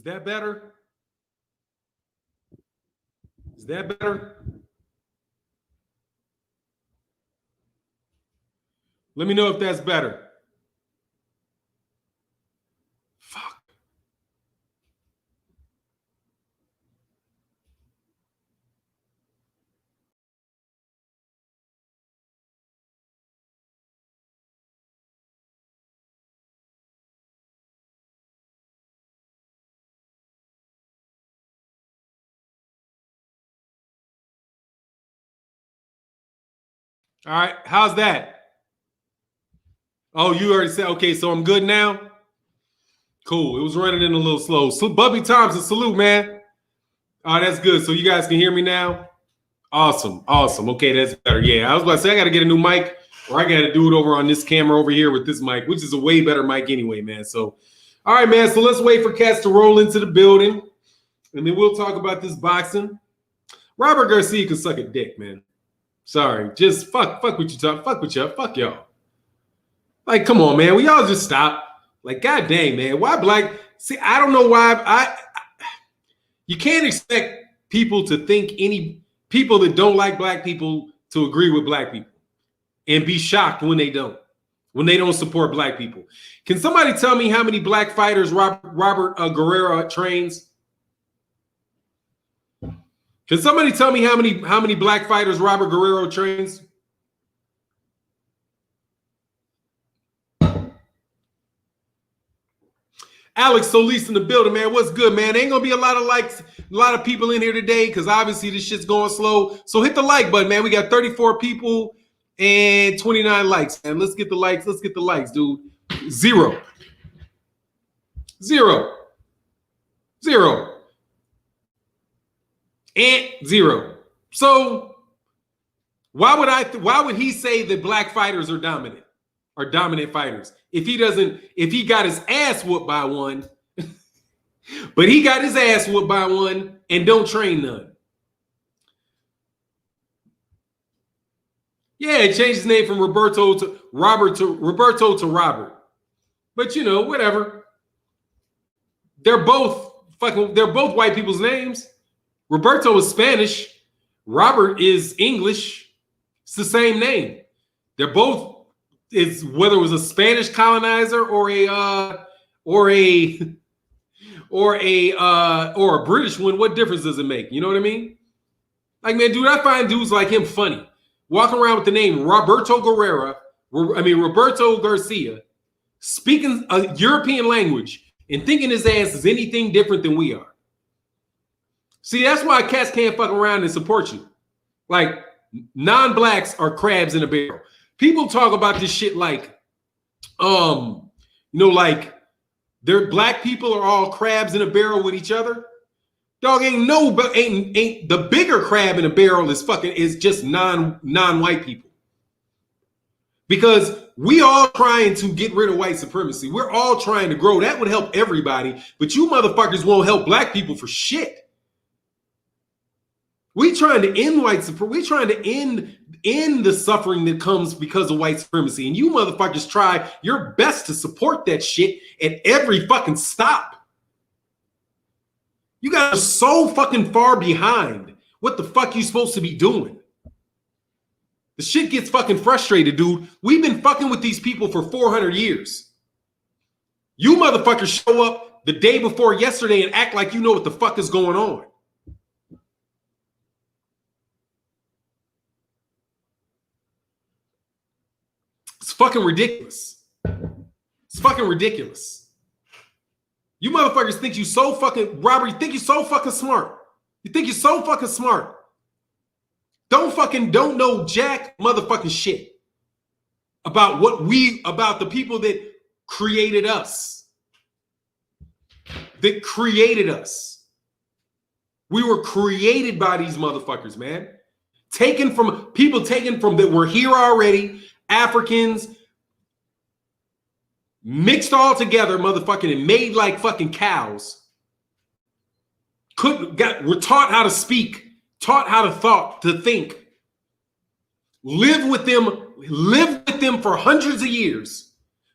that better? Is that better? Let me know if that's better. Fuck. All right, how's that? Oh, you already said, okay, so I'm good now? Cool, it was running in a little slow. So Bubby Thompson, salute, man. Oh, that's good. So you guys can hear me now? Awesome, awesome. Okay, that's better. Yeah, I was about to say, I got to get a new mic, or I got to do it over on this camera over here with this mic, which is a way better mic anyway, man. So, all right, man, so let's wait for cats to roll into the building, and then we'll talk about this boxing. Robert Garcia can suck a dick, man. Sorry, just fuck what you talk, fuck with y'all, fuck y'all. Like, come on, man, we all just stop. Like, god dang, man, why black? See, I don't know why. You can't expect people to think any people that don't like black people to agree with black people and be shocked when they don't support black people. Can somebody tell me how many black fighters Robert Guerrero trains? Can somebody tell me how many black fighters Robert Guerrero trains? Alex Solis in the building, man. What's good, man? Ain't gonna be a lot of likes, a lot of people in here today because obviously this shit's going slow. So hit the like button, man. We got 34 people and 29 likes, man. Let's get the likes. Let's get the likes, dude. Zero. And zero. So why would he say that black fighters are dominant? Are dominant fighters if he got his ass whooped by one, but he got his ass whooped by one and don't train none. Yeah, it changed his name from Roberto to Robert. But you know, whatever. They're both white people's names. Roberto is Spanish. Robert is English. It's the same name. They're both. It's whether it was a Spanish colonizer or a British one. What difference does it make? You know what I mean? Like, man, dude, I find dudes like him funny, walking around with the name Roberto Garcia, speaking a European language and thinking his ass is anything different than we are. See, that's why cats can't fuck around and support you. Like, non-blacks are crabs in a barrel. People talk about this shit like, like they're black people are all crabs in a barrel with each other. Dog, ain't the bigger crab in a barrel is just non-white people. Because we all trying to get rid of white supremacy. We're all trying to grow. That would help everybody, but you motherfuckers won't help black people for shit. We trying to end white supremacy. We trying to end the suffering that comes because of white supremacy. And you motherfuckers try your best to support that shit at every fucking stop. You guys are so fucking far behind what the fuck you supposed to be doing. The shit gets fucking frustrated, dude. We've been fucking with these people for 400 years. You motherfuckers show up the day before yesterday and act like you know what the fuck is going on. It's fucking ridiculous. It's fucking ridiculous. You motherfuckers think you so fucking, Robert, you think you're so fucking smart. You think you're so fucking smart. Don't know jack motherfucking shit about about the people that created us. We were created by these motherfuckers, man. Taken from that were here already. Africans mixed all together, motherfucking, and made like fucking cows. Were taught how to speak, taught how to think, live with them for hundreds of years.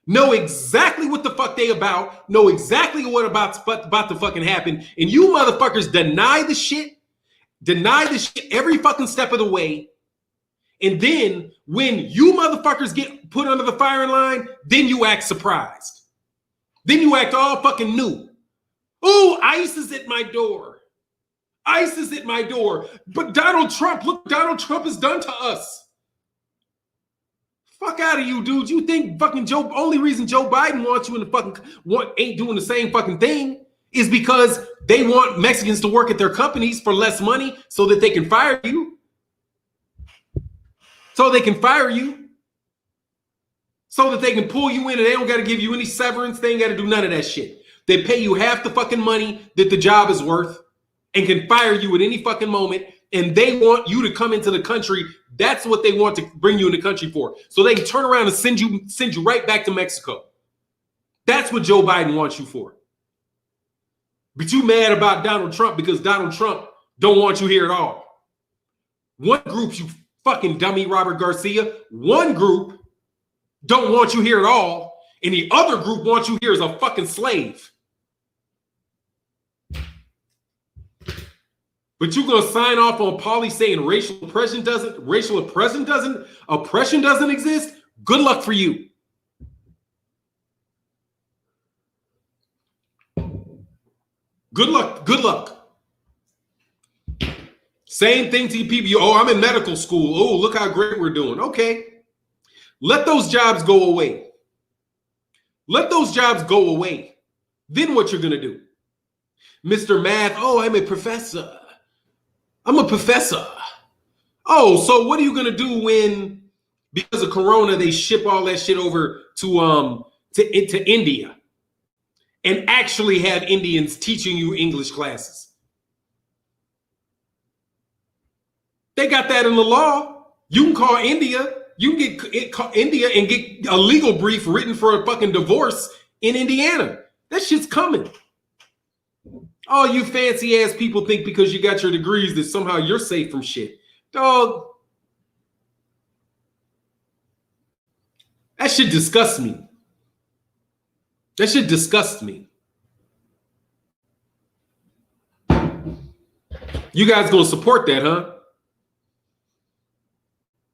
know exactly what the fuck they about, know exactly what about to fucking happen, and you motherfuckers deny the shit every fucking step of the way. And then when you motherfuckers get put under the firing line, then you act surprised. Then you act all fucking new. Oh, ICE is at my door. ICE is at my door. But Donald Trump, look what Donald Trump has done to us. Fuck out of you, dude. You think fucking only reason Joe Biden wants you in the fucking ain't doing the same fucking thing is because they want Mexicans to work at their companies for less money so that they can fire you. So they can fire you. So that they can pull you in and they don't got to give you any severance. They ain't got to do none of that shit. They pay you half the fucking money that the job is worth and can fire you at any fucking moment. And they want you to come into the country. That's what they want to bring you in the country for. So they can turn around and send you right back to Mexico. That's what Joe Biden wants you for. But you mad about Donald Trump because Donald Trump don't want you here at all. One group, you fucking dummy Robert Garcia, one group don't want you here at all, and the other group wants you here as a fucking slave. But you're gonna sign off on Pauli saying oppression doesn't exist? Good luck for you. Good luck. Same thing to you people. Oh, I'm in medical school. Oh, look how great we're doing. Okay. Let those jobs go away. Let those jobs go away. Then what you're gonna do? Mr. Math, oh, I'm a professor. Oh, so what are you gonna do when, because of Corona, they ship all that shit over to India and actually have Indians teaching you English classes? They got that in the law. You can call India. You can call India and get a legal brief written for a fucking divorce in Indiana. That shit's coming. All you fancy ass people think because you got your degrees that somehow you're safe from shit. Dog. That shit disgusts me. You guys gonna support that, huh?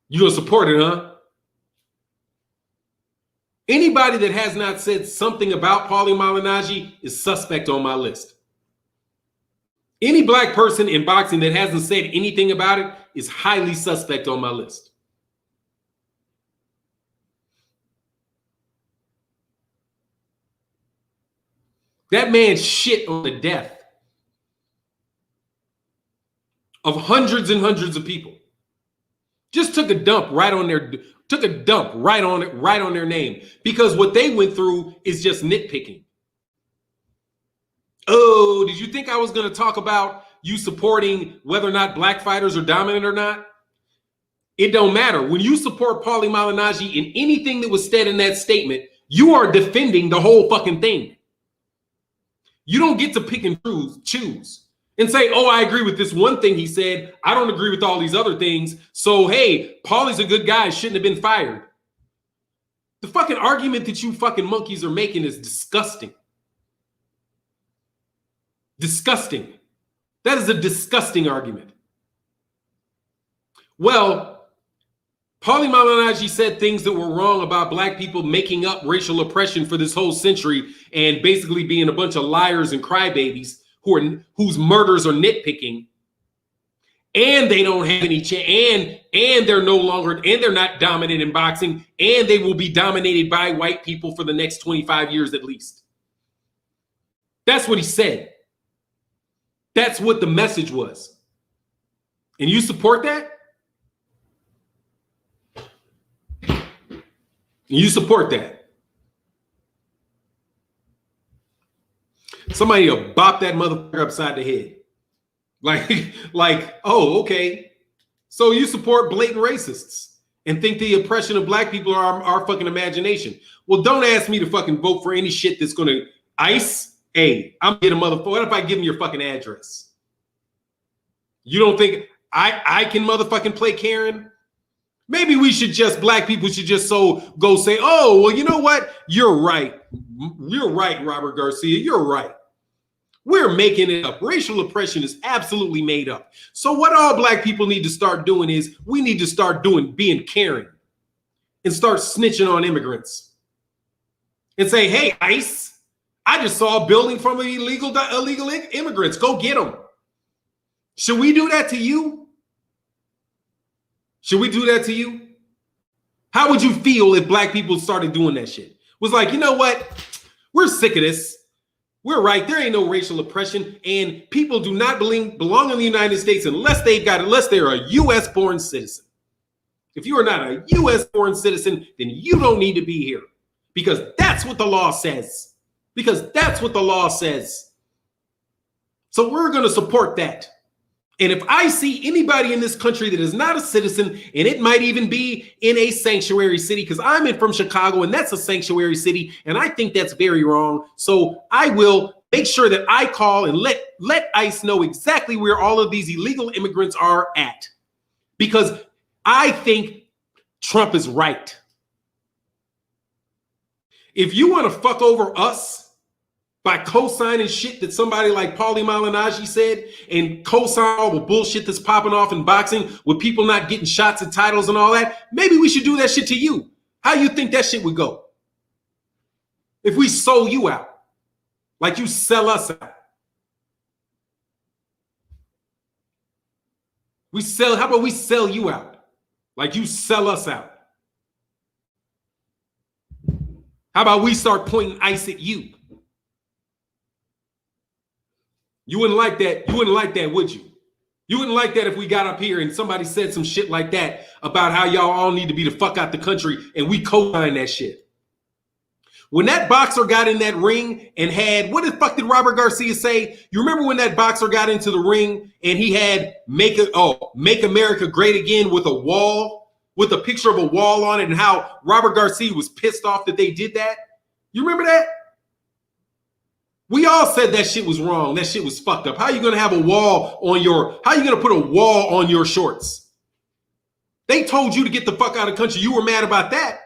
You gonna support it, huh? Anybody that has not said something about Pauli Malignaggi is suspect on my list. Any black person in boxing that hasn't said anything about it is highly suspect on my list. That man shit on the death of hundreds and hundreds of people. Just took a dump right on their name, because what they went through is just nitpicking. Oh, did you think I was going to talk about you supporting whether or not black fighters are dominant or not? It don't matter. When you support Pauli Malignaggi in anything that was said in that statement, you are defending the whole fucking thing. You don't get to pick and choose and say, oh, I agree with this one thing he said. I don't agree with all these other things. So, hey, Pauli's a good guy. Shouldn't have been fired. The fucking argument that you fucking monkeys are making is disgusting. Disgusting. That is a disgusting argument. Well, Pauli Malignaggi said things that were wrong about black people making up racial oppression for this whole century and basically being a bunch of liars and crybabies whose murders are nitpicking, and they don't have any chance, and they're no longer, and they're not dominant in boxing, and they will be dominated by white people for the next 25 years at least. That's what he said. That's what the message was. And you support that? You support that. Somebody will bop that motherfucker upside the head. Like, oh, okay. So you support blatant racists and think the oppression of black people are our fucking imagination. Well, don't ask me to fucking vote for any shit that's going to ICE. Hey, I'm getting a motherfucker. What if I give them your fucking address? You don't think I can motherfucking play Karen? Maybe we should just, black people should just go say, oh, well, you know what? You're right. You're right, Robert Garcia. You're right. We're making it up. Racial oppression is absolutely made up. So what all black people need to start doing is we need to start being caring and start snitching on immigrants and say, hey, ICE, I just saw a building from illegal immigrants. Go get them. Should we do that to you? Should we do that to you? How would you feel if black people started doing that shit? Was like, you know what? We're sick of this. We're right. There ain't no racial oppression, and people do not belong in the United States unless they're a U.S. born citizen. If you are not a U.S. born citizen, then you don't need to be here, because that's what the law says. Because that's what the law says. So we're going to support that. And if I see anybody in this country that is not a citizen, and it might even be in a sanctuary city, because I'm from Chicago and that's a sanctuary city, and I think that's very wrong. So I will make sure that I call and let ICE know exactly where all of these illegal immigrants are at, because I think Trump is right. If you want to fuck over us by co-signing shit that somebody like Pauli Malignaggi said, and co-sign all the bullshit that's popping off in boxing with people not getting shots at titles and all that, maybe we should do that shit to you. How you think that shit would go? If we sold you out, like you sell us out. How about we sell you out? Like you sell us out. How about we start pointing ICE at you? You wouldn't like that. You wouldn't like that, would you? You wouldn't like that if we got up here and somebody said some shit like that about how y'all all need to be the fuck out the country, and we co-sign that shit. When that boxer got in that ring and had, what the fuck did Robert Garcia say? You remember when that boxer got into the ring and he had Make America Great Again with a wall, with a picture of a wall on it, and how Robert Garcia was pissed off that they did that? You remember that? We all said that shit was wrong. That shit was fucked up. How are you going to have a wall on how are you going to put a wall on your shorts? They told you to get the fuck out of the country. You were mad about that.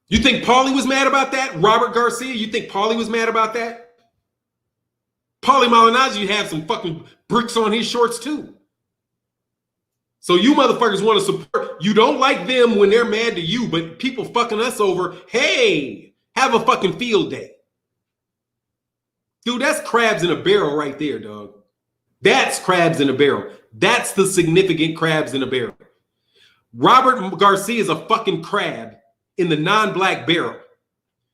You think Pauli was mad about that? Robert Garcia, you think Pauli was mad about that? Pauli Malignaggi had some fucking bricks on his shorts too. So you motherfuckers want to support, you don't like them when they're mad to you, but people fucking us over, hey, have a fucking field day. Dude, that's crabs in a barrel right there, dog. That's crabs in a barrel. That's the significant crabs in a barrel. Robert Garcia is a fucking crab in the non-black barrel.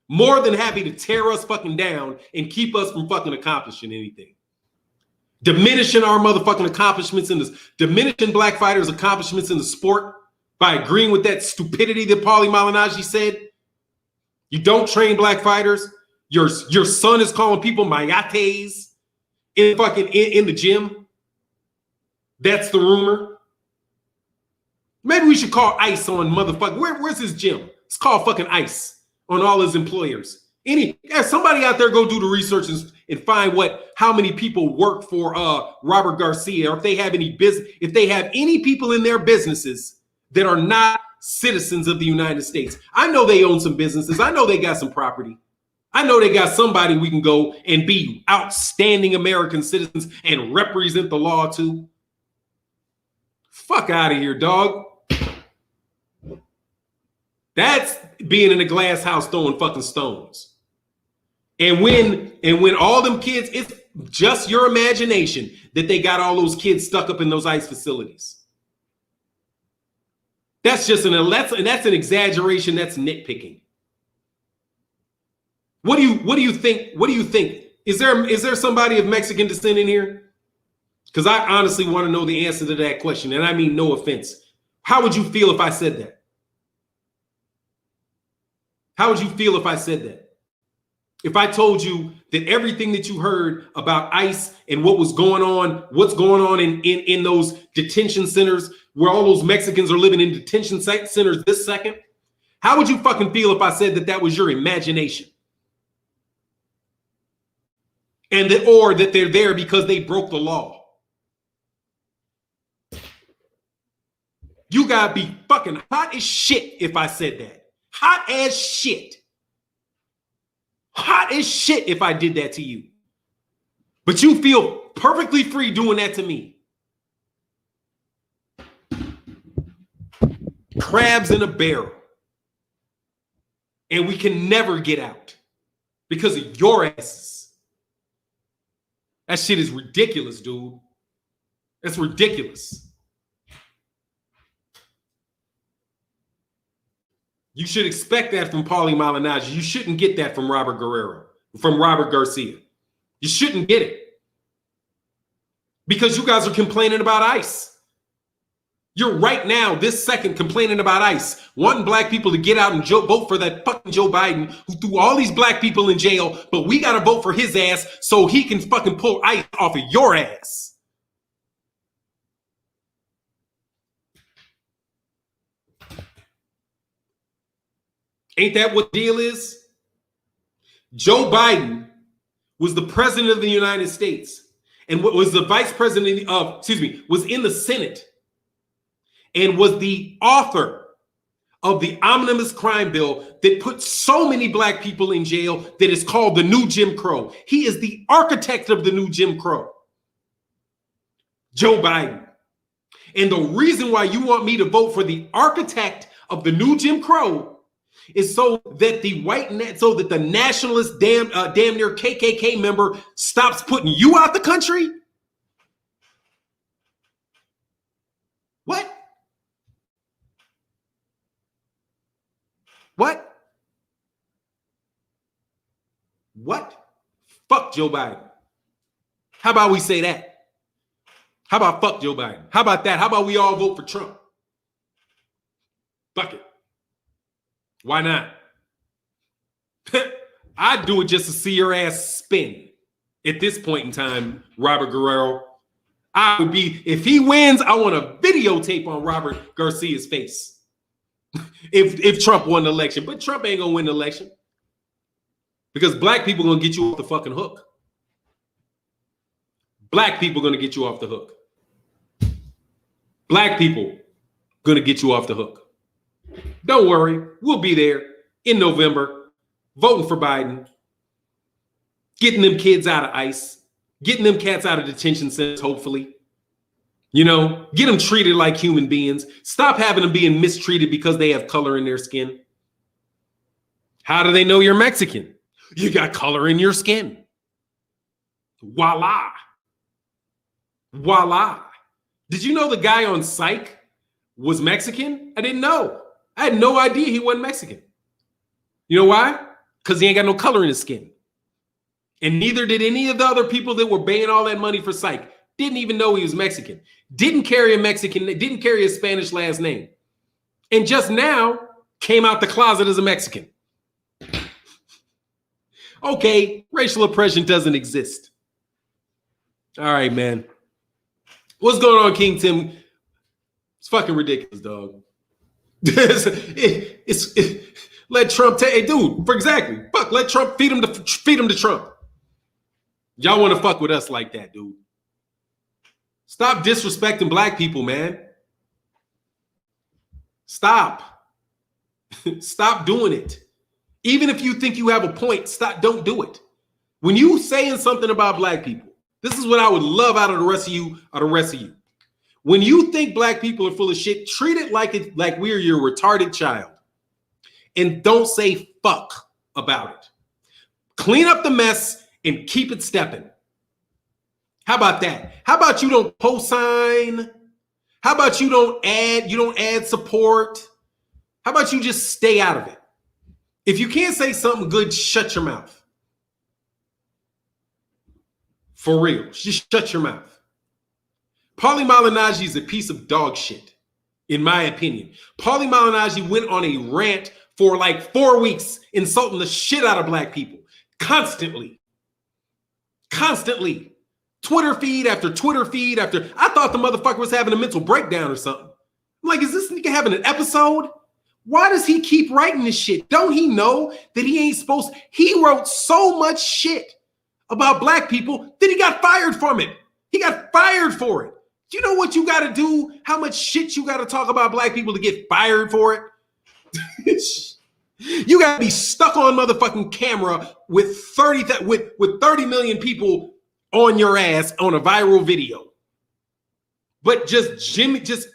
More than happy to tear us fucking down and keep us from fucking accomplishing anything. Diminishing our motherfucking accomplishments in this, diminishing black fighters' accomplishments in the sport by agreeing with that stupidity that Pauli Malignaggi said. You don't train black fighters. Your son is calling people mayates in the gym. That's the rumor. Maybe we should call ICE on motherfucker. Where's his gym? It's called fucking ICE on all his employers. Somebody out there go do the research and find how many people work for Robert Garcia, or if they have any people in their businesses that are not citizens of the United States. I know they own some businesses. I know they got some property. I know they got somebody we can go and be outstanding American citizens and represent the law to. Fuck out of here, dog. That's being in a glass house throwing fucking stones. And when all them kids, it's just your imagination that they got all those kids stuck up in those ICE facilities. That's an exaggeration. That's nitpicking. What do you think? What do you think? Is there somebody of Mexican descent in here? Because I honestly want to know the answer to that question, and I mean no offense. How would you feel if I said that? How would you feel if I said that? If I told you that everything that you heard about ICE and what's going on in those detention centers where all those Mexicans are living in detention centers this second, how would you fucking feel if I said that was your imagination? Or that they're there because they broke the law? You gotta be fucking hot as shit if I said that. Hot as shit. Hot as shit if I did that to you. But you feel perfectly free doing that to me. Crabs in a barrel. And we can never get out because of your asses. That shit is ridiculous, dude. That's ridiculous. You should expect that from Pauli Malignaggi. You shouldn't get that from Robert Garcia. You shouldn't get it. Because you guys are complaining about ICE. You're right now, this second, complaining about ICE, wanting black people to get out and vote for that fucking Joe Biden who threw all these black people in jail, but we got to vote for his ass so he can fucking pull ICE off of your ass. Ain't that what the deal is? Joe Biden was the president of the United States and was the vice president of, was in the Senate and was the author of the omnibus crime bill that put so many black people in jail that is called the new Jim Crow. He is the architect of the new Jim Crow. Joe Biden. And the reason why you want me to vote for the architect of the new Jim Crow is so that the nationalist damn near KKK member stops putting you out the country? What? What? What? Fuck Joe Biden. How about we say that? How about fuck Joe Biden? How about that? How about we all vote for Trump? Fuck it. Why not? I'd do it just to see your ass spin. At this point in time, Robert Guerrero, I would be, if he wins, I want a videotape on Robert Garcia's face. if Trump won the election. But Trump ain't gonna win the election. Because black people gonna get you off the fucking hook. Black people gonna get you off the hook. Black people gonna get you off the hook. Don't worry, we'll be there in November, voting for Biden, getting them kids out of ICE, getting them cats out of detention centers, hopefully. You know, get them treated like human beings. Stop having them being mistreated because they have color in their skin. How do they know you're Mexican? You got color in your skin. Voila. Voila. Did you know the guy on Psych was Mexican? I didn't know. I had no idea he wasn't Mexican. You know why? Because he ain't got no color in his skin. And neither did any of the other people that were paying all that money for Psych. Didn't even know he was Mexican. Didn't carry a Spanish last name. And just now came out the closet as a Mexican. Okay, racial oppression doesn't exist. All right, man. What's going on, King Tim? It's fucking ridiculous, dog. Let Trump take, hey, dude, for exactly. Fuck, let Trump feed him to Trump. Y'all want to fuck with us like that, dude. Stop disrespecting black people, man. Stop. Stop doing it. Even if you think you have a point, stop, don't do it. When you saying something about black people, this is what I would love out of the rest of you, When you think black people are full of shit, treat it like we're your retarded child. And don't say fuck about it. Clean up the mess and keep it stepping. How about that? How about you don't co-sign? How about you don't add support? How about you just stay out of it? If you can't say something good, shut your mouth. For real, just shut your mouth. Pauli Malignaggi is a piece of dog shit, in my opinion. Pauli Malignaggi went on a rant for like 4 weeks, insulting the shit out of black people. Constantly. Twitter feed after Twitter feed after. I thought the motherfucker was having a mental breakdown or something. I'm like, is this nigga having an episode? Why does he keep writing this shit? Don't he know that he ain't supposed to? He wrote so much shit about black people that he got fired from it. He got fired for it. Do you know what you got to do? How much shit you got to talk about black people to get fired for it? You got to be stuck on motherfucking camera with 30 million people on your ass on a viral video. But just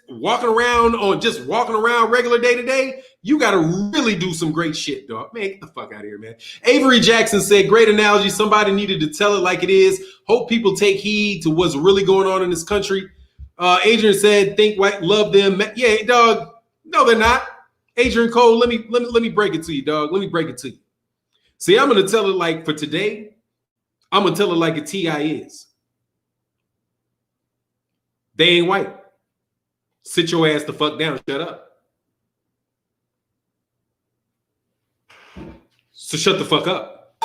walking around regular day to day, you got to really do some great shit, dog. Man, get the fuck out of here, man. Avery Jackson said, great analogy. Somebody needed to tell it like it is. Hope people take heed to what's really going on in this country. Adrian said, think white, love them. Yeah, dog. No, they're not. Adrian Cole, let me break it to you, dog. Let me break it to you. See, I'm going to tell it like for today, I'm going to tell it like a T.I. is. They ain't white. Sit your ass the fuck down. Shut up. So shut the fuck up.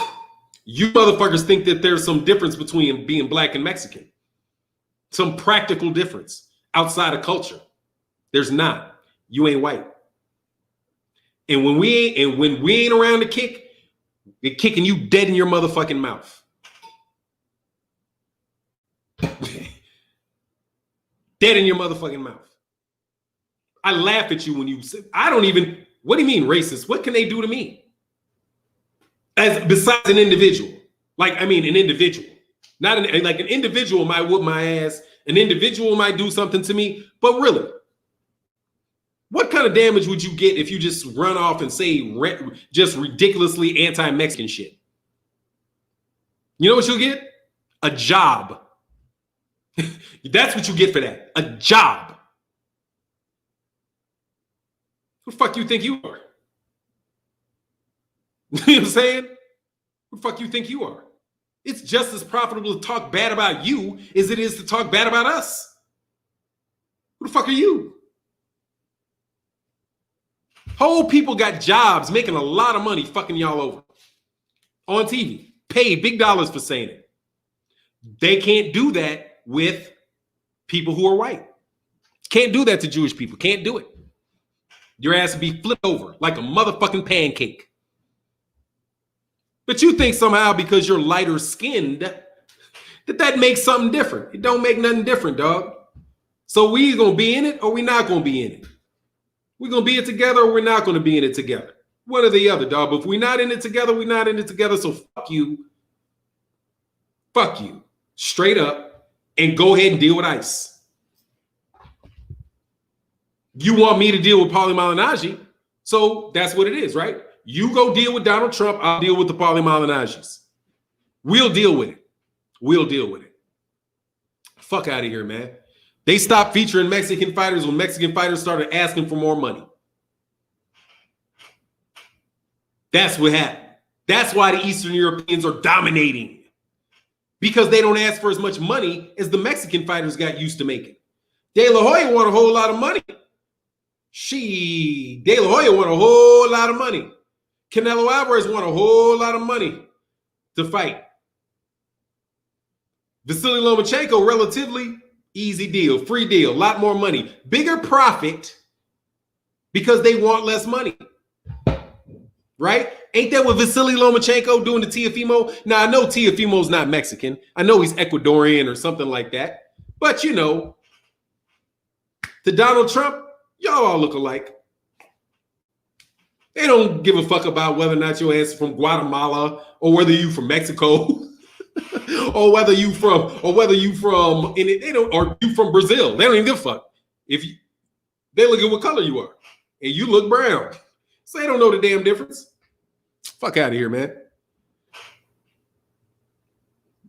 You motherfuckers think that there's some difference between being black and Mexican. Some practical difference outside of culture. There's not. You ain't white. And when we ain't around to kick, we're kicking you dead in your motherfucking mouth. Dead in your motherfucking mouth. I laugh at you when you say, what do you mean racist? What can they do to me? Besides an individual. Like, I mean, an individual. Like an individual might whoop my ass. An individual might do something to me. But really, what kind of damage would you get if you just run off and say just ridiculously anti-Mexican shit? You know what you'll get? A job. That's what you get for that. A job. Who the fuck you think you are? You know what I'm saying? Who the fuck you think you are? It's just as profitable to talk bad about you as it is to talk bad about us. Who the fuck are you? Whole people got jobs making a lot of money fucking y'all over. On TV. Paid big dollars for saying it. They can't do that with people who are white. Can't do that to Jewish people. Can't do it. Your ass would be flipped over like a motherfucking pancake. But you think somehow because you're lighter skinned that makes something different. It don't make nothing different, dog. So we either gonna be in it or we not gonna be in it. We're gonna be it together or we're not gonna be in it together. One or the other, dog. But if we're not in it together, we're not in it together. So fuck you. Fuck you. Straight up. And go ahead and deal with ICE. You want me to deal with Pauli Malignaggi, so that's what it is, right? You go deal with Donald Trump, I'll deal with the Pauli Malignaggi's. We'll deal with it. We'll deal with it. Fuck out of here, man. They stopped featuring Mexican fighters when Mexican fighters started asking for more money. That's what happened. That's why the Eastern Europeans are dominating. Because they don't ask for as much money as the Mexican fighters got used to making. De La Hoya won a whole lot of money. De La Hoya won a whole lot of money. Canelo Alvarez won a whole lot of money to fight. Vasily Lomachenko, relatively easy deal, free deal, a lot more money. Bigger profit because they want less money. Right? Ain't that what Vasily Lomachenko doing to Teofimo? Now, I know Teofimo's not Mexican. I know he's Ecuadorian or something like that. But, you know, to Donald Trump, y'all all look alike. They don't give a fuck about whether or not your ass is from Guatemala or whether you from Mexico or whether you from Brazil. They don't even give a fuck. They look at what color you are and you look brown. So they don't know the damn difference. Fuck out of here, man.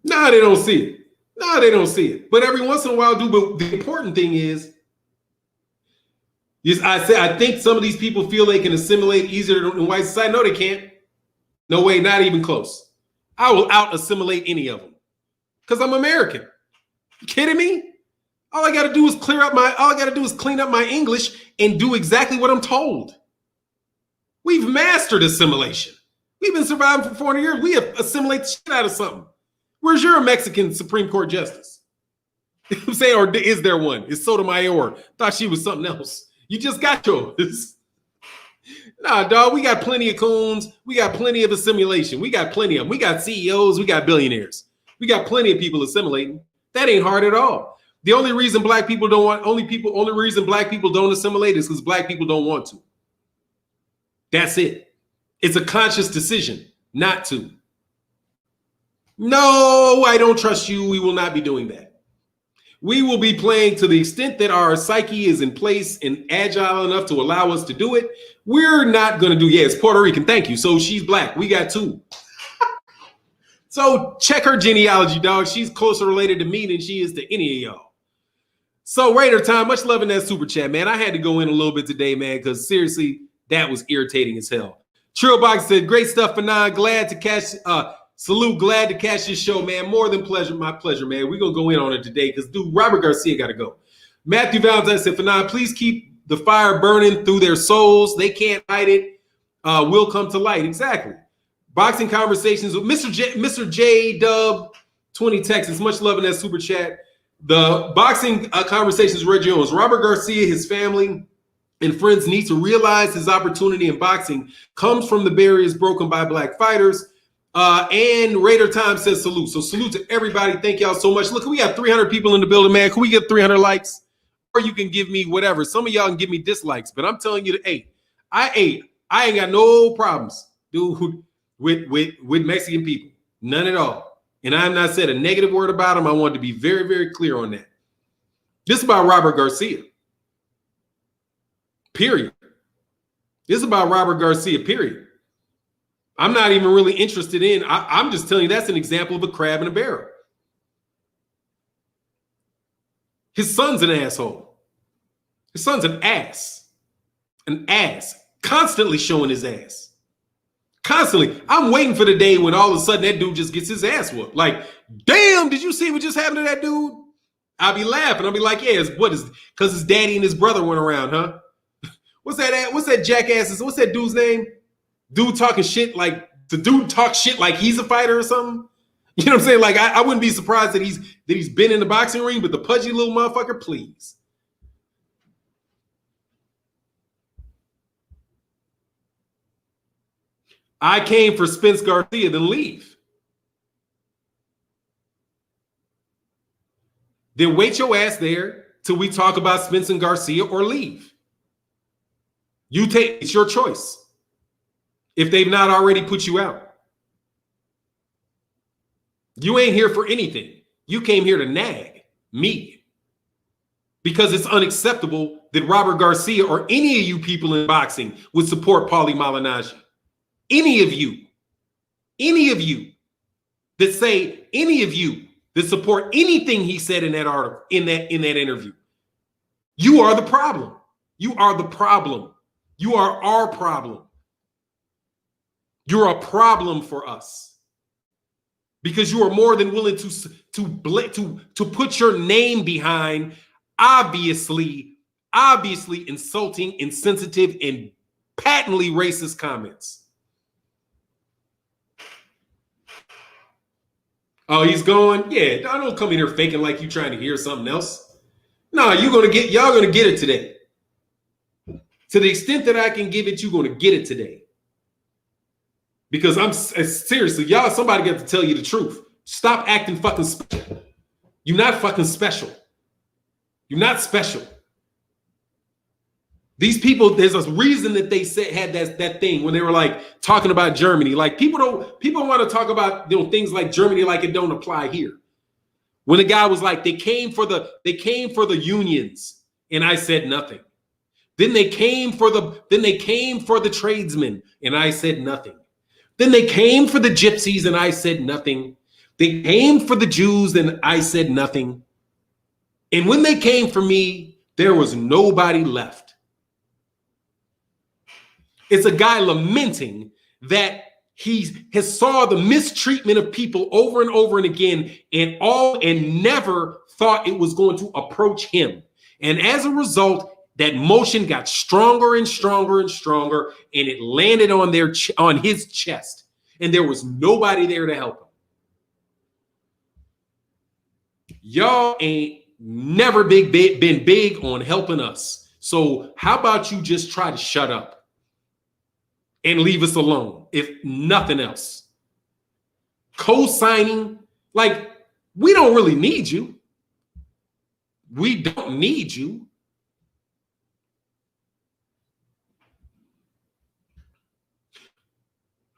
Nah, they don't see it. Nah, they don't see it. But every once in a while do. But the important thing is I think some of these people feel they can assimilate easier in white society. No, they can't. No way, not even close. I will out-assimilate any of them. Because I'm American. You kidding me? All I gotta do is clean up my English and do exactly what I'm told. We've mastered assimilation. We've been surviving for 400 years. We have assimilated the shit out of something. Where's your Mexican Supreme Court justice? You know what I'm saying? Or is there one? Is Sotomayor? Thought she was something else. You just got yours. Nah, dog, we got plenty of coons. We got plenty of assimilation. We got plenty of them. We got CEOs. We got billionaires. We got plenty of people assimilating. That ain't hard at all. The only reason black people don't want, only reason black people don't assimilate is because black people don't want to. That's it. It's a conscious decision not to. No, I don't trust you. We will not be doing that. We will be playing to the extent that our psyche is in place and agile enough to allow us to do it. We're not going to do, it's Puerto Rican. Thank you. So she's black. We got two. So check her genealogy, dog. She's closer related to me than she is to any of y'all. So Raider time, much love in that super chat, man. I had to go in a little bit today, man, because seriously, that was irritating as hell. Trillbox said, great stuff, Fannon. Glad to catch, salute, glad to catch this show, man. More than pleasure, my pleasure, man. We're going to go in on it today because, dude, Robert Garcia got to go. Matthew Valentine said, Fannon, please keep the fire burning through their souls. They can't hide it. Will come to light. Exactly. Boxing conversations with Mr. J Dub 20 Texas. Much love in that super chat. The boxing conversations with Reggie Owens. Robert Garcia, his family and friends need to realize his opportunity in boxing comes from the barriers broken by black fighters. And Raider Time says salute. So salute to everybody. Thank y'all so much. Look, we have 300 people in the building, man. Can we get 300 likes? Or you can give me whatever. Some of y'all can give me dislikes, but I'm telling you, I ain't got no problems, dude, with Mexican people. None at all. And I have not said a negative word about him. I wanted to be very, very clear on that. This is about Robert Garcia. Period. This is about Robert Garcia, period. I'm not even really interested in, I'm just telling you that's an example of a crab in a barrel. His son's an asshole. His son's an ass. An ass. Constantly showing his ass. Constantly. I'm waiting for the day when all of a sudden that dude just gets his ass whooped. Like, damn, did you see what just happened to that dude? I'll be laughing. I'll be like, yeah, because his daddy and his brother went around, huh? What's that jackass? What's that dude's name? Dude talking shit like, the dude talks shit like he's a fighter or something. You know what I'm saying? Like, I wouldn't be surprised that he's been in the boxing ring, but the pudgy little motherfucker, please. I came for Spence Garcia, then leave. Then wait your ass there till we talk about Spence and Garcia or leave. It's your choice. If they've not already put you out. You ain't here for anything. You came here to nag me. Because it's unacceptable that Robert Garcia or any of you people in boxing would support Pauli Malignaggi. Any of you that say, any of you that support anything he said in that article, in that interview, you are the problem. You are the problem. You are our problem. You're a problem for us because you are more than willing to put your name behind obviously insulting, insensitive, and patently racist comments. Oh, he's going? Yeah, don't come in here faking like you trying to hear something else. No, y'all gonna get it today. To the extent that I can give it, you're gonna get it today. Because I'm seriously, y'all, somebody got to tell you the truth. Stop acting fucking special. You're not fucking special. You're not special. These people, there's a reason that they had that thing when they were like talking about Germany. Like people want to talk about things like Germany like it don't apply here. When the guy was like, they came for the unions, and I said nothing. Then they came for the tradesmen, and I said nothing. Then they came for the gypsies, and I said nothing. They came for the Jews, and I said nothing. And when they came for me, there was nobody left. It's a guy lamenting that he has saw the mistreatment of people over and over and again and never thought it was going to approach him. And as a result, that motion got stronger and stronger and stronger, and it landed on his chest. And there was nobody there to help him. Y'all ain't never been big on helping us. So how about you just try to shut up and leave us alone, if nothing else? Co-signing, like, we don't really need you. We don't need you.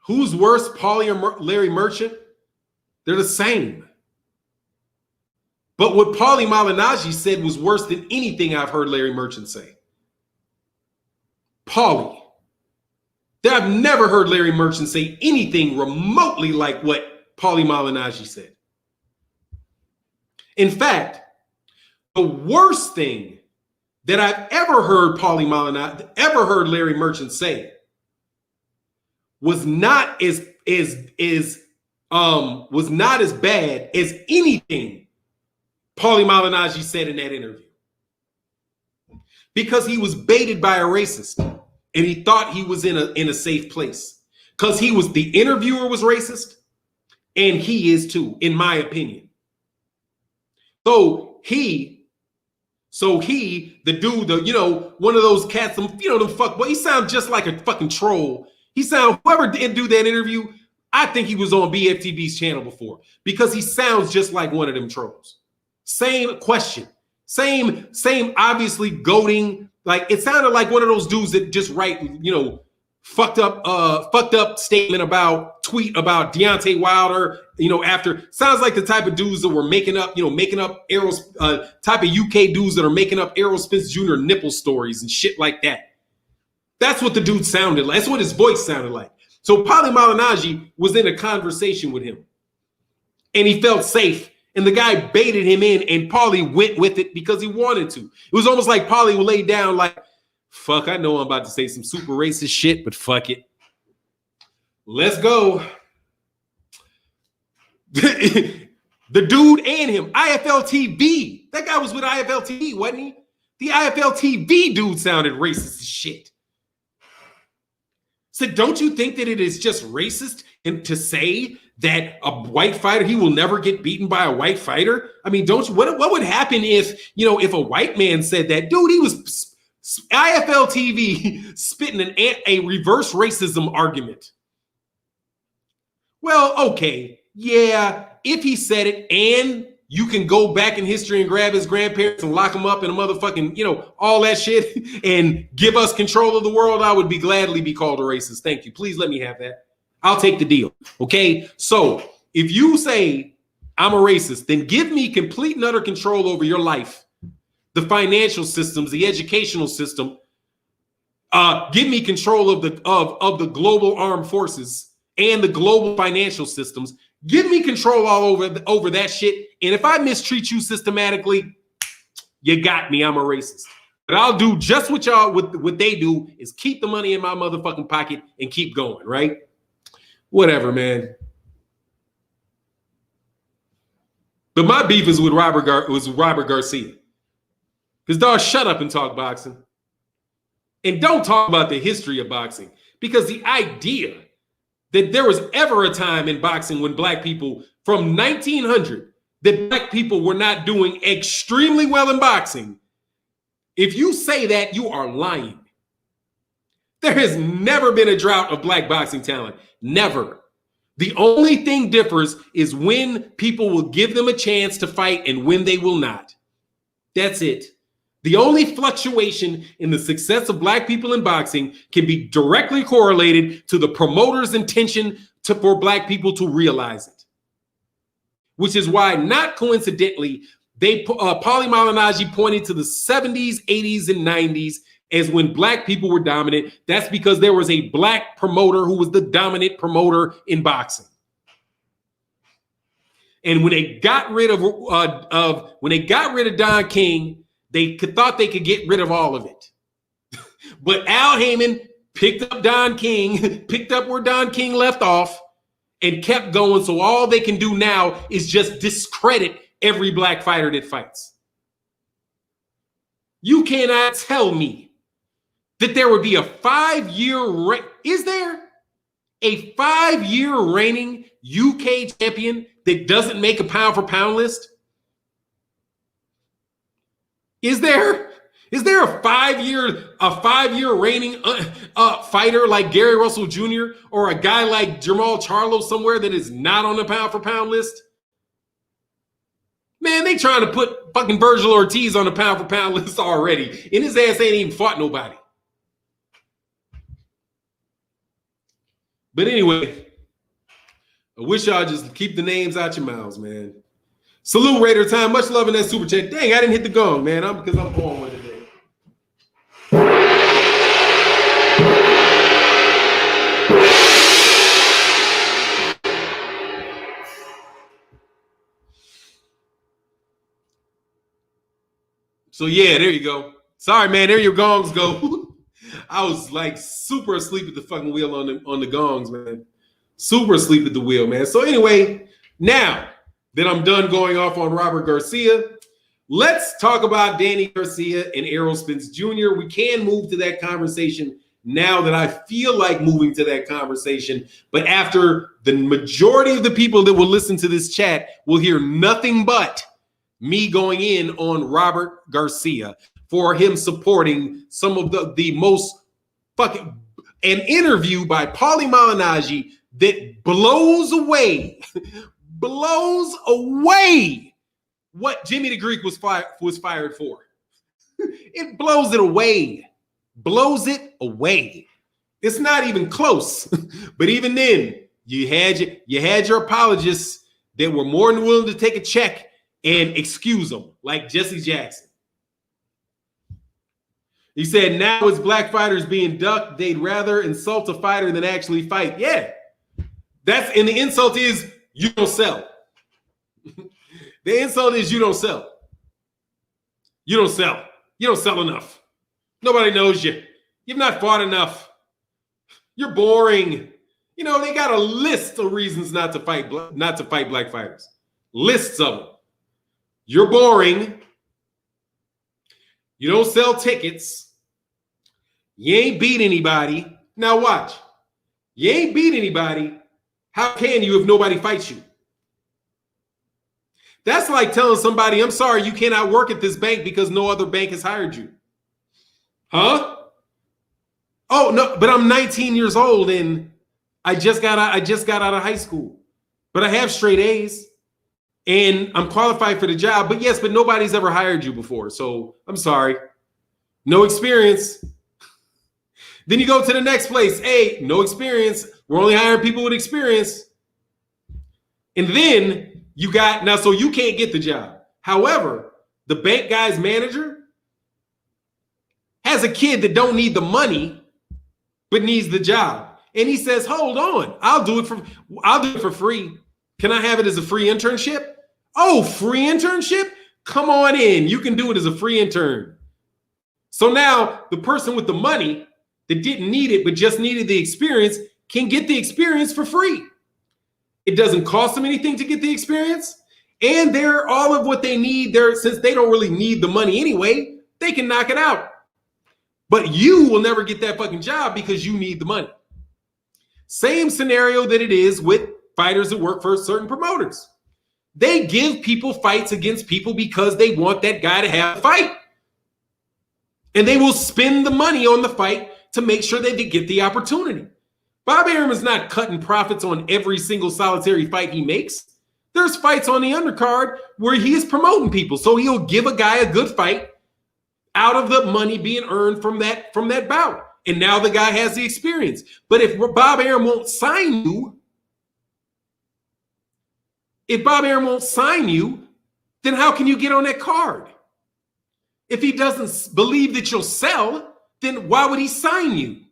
Who's worse, Pauli or Larry Merchant? They're the same. But what Pauli Malignaggi said was worse than anything I've heard Larry Merchant say. Pauli. I've never heard Larry Merchant say anything remotely like what Pauli Malignaggi said. In fact, the worst thing that I've ever heard Larry Merchant say was not as bad as anything Pauli Malignaggi said in that interview. Because he was baited by a racist and he thought he was in a safe place. Because the interviewer was racist, and he is too, in my opinion. So he, the dude, one of those cats, them fuck, boy, he sounds just like a fucking troll. Whoever did do that interview, I think he was on BFTB's channel before, because he sounds just like one of them trolls. Same question, same, obviously goading. Like, it sounded like one of those dudes that just write, fucked up statement tweet about Deontay Wilder, after. Sounds like the type of dudes that were making up Errol's type of UK dudes that are making up Errol Spence Jr. nipple stories and shit like that. That's what the dude sounded like. That's what his voice sounded like. So Pauli Malignaggi was in a conversation with him, and he felt safe. And the guy baited him in, and Pauli went with it because he wanted to. It was almost like Pauli would lay down like, fuck, I know I'm about to say some super racist shit, but fuck it. Let's go. The dude and him, IFL TV. That guy was with IFL TV, wasn't he? The IFL TV dude sounded racist as shit. So don't you think that it is just racist to say that a white fighter, he will never get beaten by a white fighter? I mean, what would happen if a white man said that? Dude, he was IFL TV spitting a reverse racism argument. Well, okay, yeah, if he said it, and you can go back in history and grab his grandparents and lock them up in a motherfucking, all that shit and give us control of the world, I would gladly be called a racist. Thank you. Please let me have that. I'll take the deal. Okay. So if you say I'm a racist, then give me complete and utter control over your life, the financial systems, the educational system. Give me control of the global armed forces and the global financial systems. Give me control all over that shit. And if I mistreat you systematically, you got me. I'm a racist. But I'll do just what they do is keep the money in my motherfucking pocket and keep going, right? Whatever, man. But my beef is with Robert Garcia. Because, dog, shut up and talk boxing. And don't talk about the history of boxing. Because the idea that there was ever a time in boxing when black people, from 1900, that black people were not doing extremely well in boxing, if you say that, you are lying. There has never been a drought of black boxing talent. Never. The only thing differs is when people will give them a chance to fight and when they will not. That's it. The only fluctuation in the success of black people in boxing can be directly correlated to the promoter's intention for black people to realize it. Which is why, not coincidentally, Pauli Malignaggi pointed to the 70s, 80s, and 90s as when black people were dominant. That's because there was a black promoter who was the dominant promoter in boxing. And when they got rid of Don King, they thought they could get rid of all of it. But Al Heyman picked up Don King, picked up where Don King left off, and kept going. So all they can do now is just discredit every black fighter that fights. You cannot tell me that there would be a 5-year is there a 5-year reigning UK champion that doesn't make a pound for pound list? Is there a 5-year reigning fighter like Gary Russell Jr. or a guy like Jamal Charlo somewhere that is not on the pound for pound list? Man, they trying to put fucking Virgil Ortiz on the pound for pound list already. And his ass ain't even fought nobody. But anyway, I wish y'all just keep the names out your mouths, man. Salute Raider time. Much love in that super chat. Dang, I didn't hit the gong, man. Because I'm on with it today. So yeah, there you go. Sorry, man. There your gongs go. I was like super asleep at the fucking wheel on the gongs, man. Super asleep at the wheel, man. So anyway, now that I'm done going off on Robert Garcia, let's talk about Danny Garcia and Errol Spence Jr. We can move to that conversation now that I feel like moving to that conversation. But after the majority of the people that will listen to this chat will hear nothing but me going in on Robert Garcia for him supporting some of the most fucking, an interview by Pauli Malignaggi that blows away what Jimmy the Greek was fired for. It blows it away. It's not even close. But even then, you had your apologists that were more than willing to take a check and excuse them, like Jesse Jackson. He said, now it's black fighters being ducked. They'd rather insult a fighter than actually fight. Yeah. And the insult is you don't sell. The insult is you don't sell. You don't sell. You don't sell enough. Nobody knows you. You've not fought enough. You're boring. You know, they got a list of reasons not to fight black fighters. Lists of them. You're boring. You don't sell tickets. You ain't beat anybody. Now watch. You ain't beat anybody. How can you if nobody fights you? That's like telling somebody, I'm sorry, you cannot work at this bank because no other bank has hired you. Huh? Oh, no, but I'm 19 years old and I just got out of high school. But I have straight A's. And I'm qualified for the job, but yes, but nobody's ever hired you before. So I'm sorry. No experience. Then you go to the next place. Hey, no experience. We're only hiring people with experience. And then you got, now, so you can't get the job. However, the bank guy's manager has a kid that don't need the money, but needs the job. And he says, hold on, I'll do it for free. Can I have it as a free internship? Oh, free internship? Come on in. You can do it as a free intern. So now the person with the money that didn't need it but just needed the experience can get the experience for free. It doesn't cost them anything to get the experience. And they're all of what they need there, since they don't really need the money anyway, they can knock it out. But you will never get that fucking job because you need the money. Same scenario that it is with fighters that work for certain promoters. They give people fights against people because they want that guy to have a fight. And they will spend the money on the fight to make sure that they get the opportunity. Bob Arum is not cutting profits on every single solitary fight he makes. There's fights on the undercard where he is promoting people. So he'll give a guy a good fight out of the money being earned from that bout. And now the guy has the experience. But if Bob Arum won't sign you, then how can you get on that card? If he doesn't believe that you'll sell, then why would he sign you?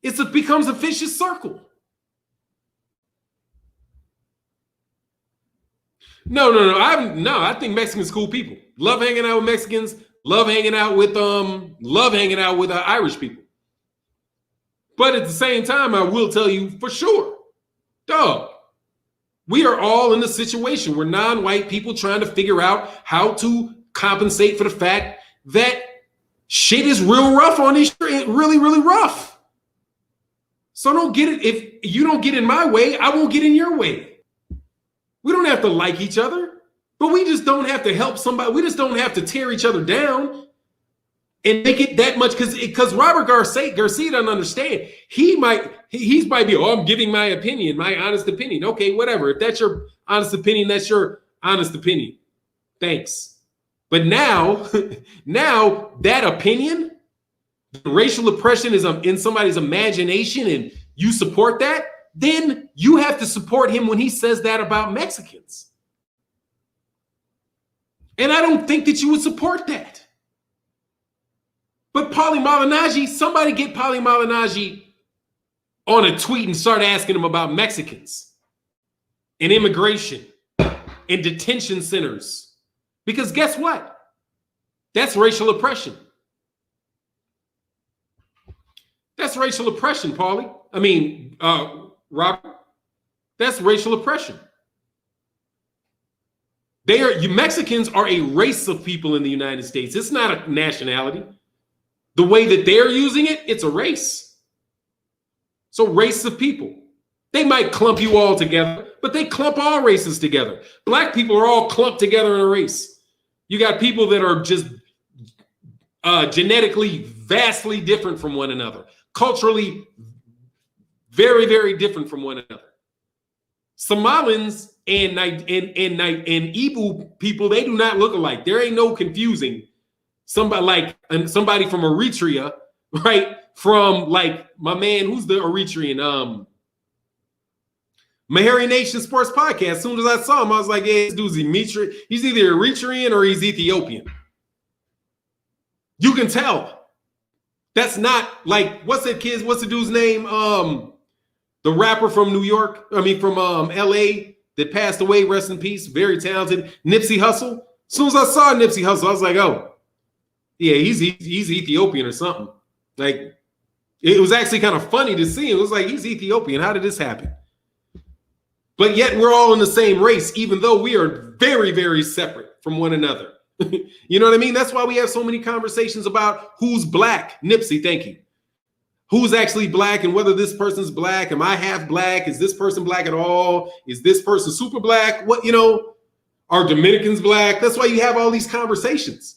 It becomes a vicious circle. No. I think Mexicans cool people. Love hanging out with Mexicans. Love hanging out with Irish people. But at the same time, I will tell you for sure, dog, we are all in a situation where non-white people trying to figure out how to compensate for the fact that shit is real rough on these streets, really, really rough. So don't get it. If you don't get in my way, I won't get in your way. We don't have to like each other, but we just don't have to help somebody. We just don't have to tear each other down. and make it that much because Robert Garcia doesn't understand. He might be, oh, I'm giving my opinion, my honest opinion. Okay, whatever. If that's your honest opinion, that's your honest opinion. Thanks. But now, now that opinion, racial oppression is in somebody's imagination, and you support that, then you have to support him when he says that about Mexicans. And I don't think that you would support that. But Pauli Malignaggi, somebody get Pauli Malignaggi on a tweet and start asking him about Mexicans and immigration and detention centers. Because guess what? That's racial oppression. That's racial oppression, Pauli. I mean, Robert, that's racial oppression. Mexicans are a race of people in the United States. It's not a nationality. The way that they're using it, it's a race. So race of people. They might clump you all together, but they clump all races together. Black people are all clumped together in a race. You got people that are just genetically vastly different from one another. Culturally, very, very different from one another. Somalins and Igbo people, they do not look alike. There ain't no confusing somebody from Eritrea, right? From like my man, who's the Eritrean? Mahari Nation Sports Podcast. As soon as I saw him, I was like, yeah, this dude's he's either Eritrean or he's Ethiopian. You can tell. That's not like, what's that kid's, what's the dude's name? The rapper from New York, from LA that passed away, rest in peace, very talented, Nipsey Hussle. As soon as I saw Nipsey Hussle, I was like, oh, yeah, he's Ethiopian or something. Like, it was actually kind of funny to see him. It was like, he's Ethiopian. How did this happen? But yet we're all in the same race, even though we are very, very separate from one another. You know what I mean? That's why we have so many conversations about who's black. Nipsey, thank you. Who's actually black and whether this person's black. Am I half black? Is this person black at all? Is this person super black? What, are Dominicans black? That's why you have all these conversations.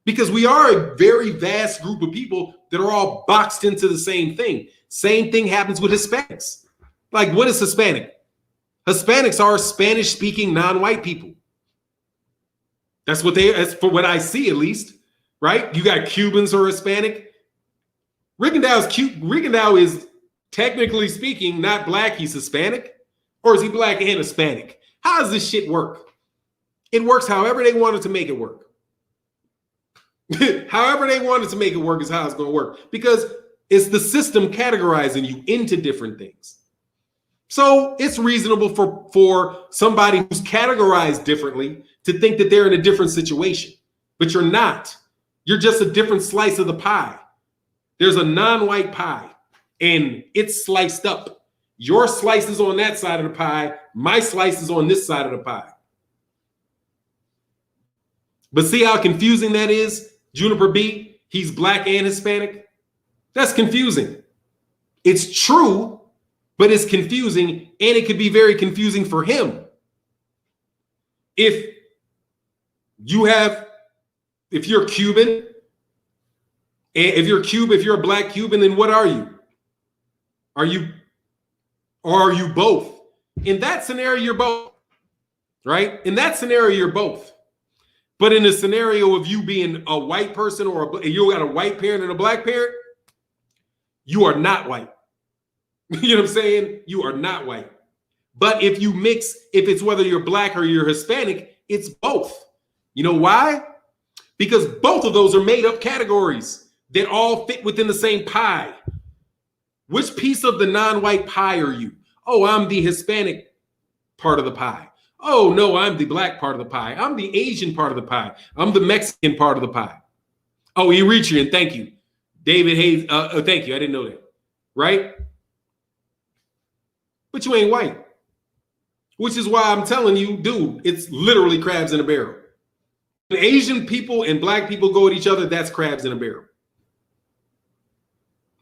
Because we are a very vast group of people that are all boxed into the same thing. Same thing happens with Hispanics. Like, what is Hispanic? Hispanics are Spanish-speaking non-white people. That's for what I see, at least, right? You got Cubans who are Hispanic. Rigondeaux is technically speaking not black, he's Hispanic. Or is he black and Hispanic? How does this shit work? It works however they wanted to make it work. However they wanted to make it work is how it's going to work. Because it's the system categorizing you into different things. So it's reasonable for somebody who's categorized differently to think that they're in a different situation. But you're not. You're just a different slice of the pie. There's a non-white pie, and it's sliced up. Your slice is on that side of the pie. My slice is on this side of the pie. But see how confusing that is? Juniper B, he's black and Hispanic. That's confusing. It's true, but it's confusing, and it could be very confusing for him. If you're Cuban, and if you're a black Cuban, then what are you? Are you both? In that scenario, you're both, right? In that scenario, you're both. But in the scenario of you being a white person or you got a white parent and a black parent, you are not white. You know what I'm saying? You are not white. But if you mix, if it's whether you're black or you're Hispanic, it's both. You know why? Because both of those are made up categories that all fit within the same pie. Which piece of the non-white pie are you? Oh, I'm the Hispanic part of the pie. Oh, no, I'm the black part of the pie. I'm the Asian part of the pie. I'm the Mexican part of the pie. Oh, Eritrean, thank you. David Hayes, thank you. I didn't know that. Right? But you ain't white. Which is why I'm telling you, dude, it's literally crabs in a barrel. When Asian people and black people go at each other, that's crabs in a barrel.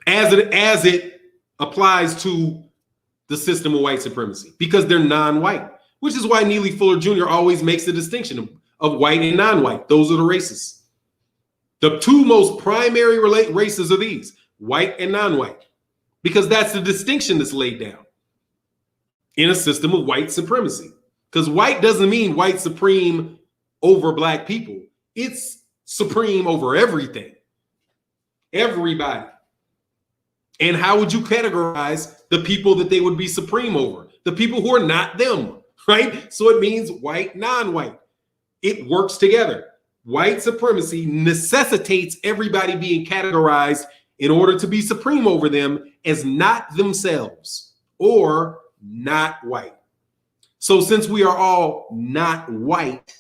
As it applies to the system of white supremacy, because they're non-white, which is why Neely Fuller Jr. always makes the distinction of white and non-white. Those are the races. The two most primary races are these, white and non-white, because that's the distinction that's laid down in a system of white supremacy. Because white doesn't mean white supreme over black people. It's supreme over everything, everybody. And how would you categorize the people that they would be supreme over? The people who are not them, right? So it means white, non-white. It works together. White supremacy necessitates everybody being categorized in order to be supreme over them as not themselves or not white. So since we are all not white,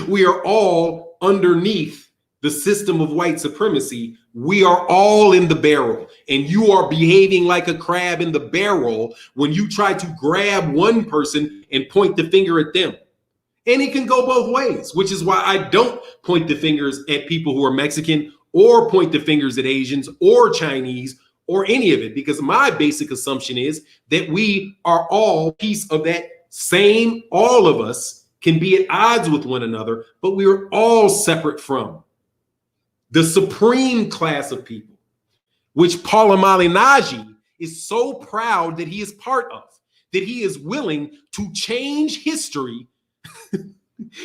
we are all underneath the system of white supremacy. We are all in the barrel, and you are behaving like a crab in the barrel when you try to grab one person and point the finger at them. And it can go both ways, which is why I don't point the fingers at people who are Mexican or point the fingers at Asians or Chinese or any of it, because my basic assumption is that we are all piece of that same, all of us can be at odds with one another, but we are all separate from the supreme class of people, which Pauli Malignaggi is so proud that he is part of, that he is willing to change history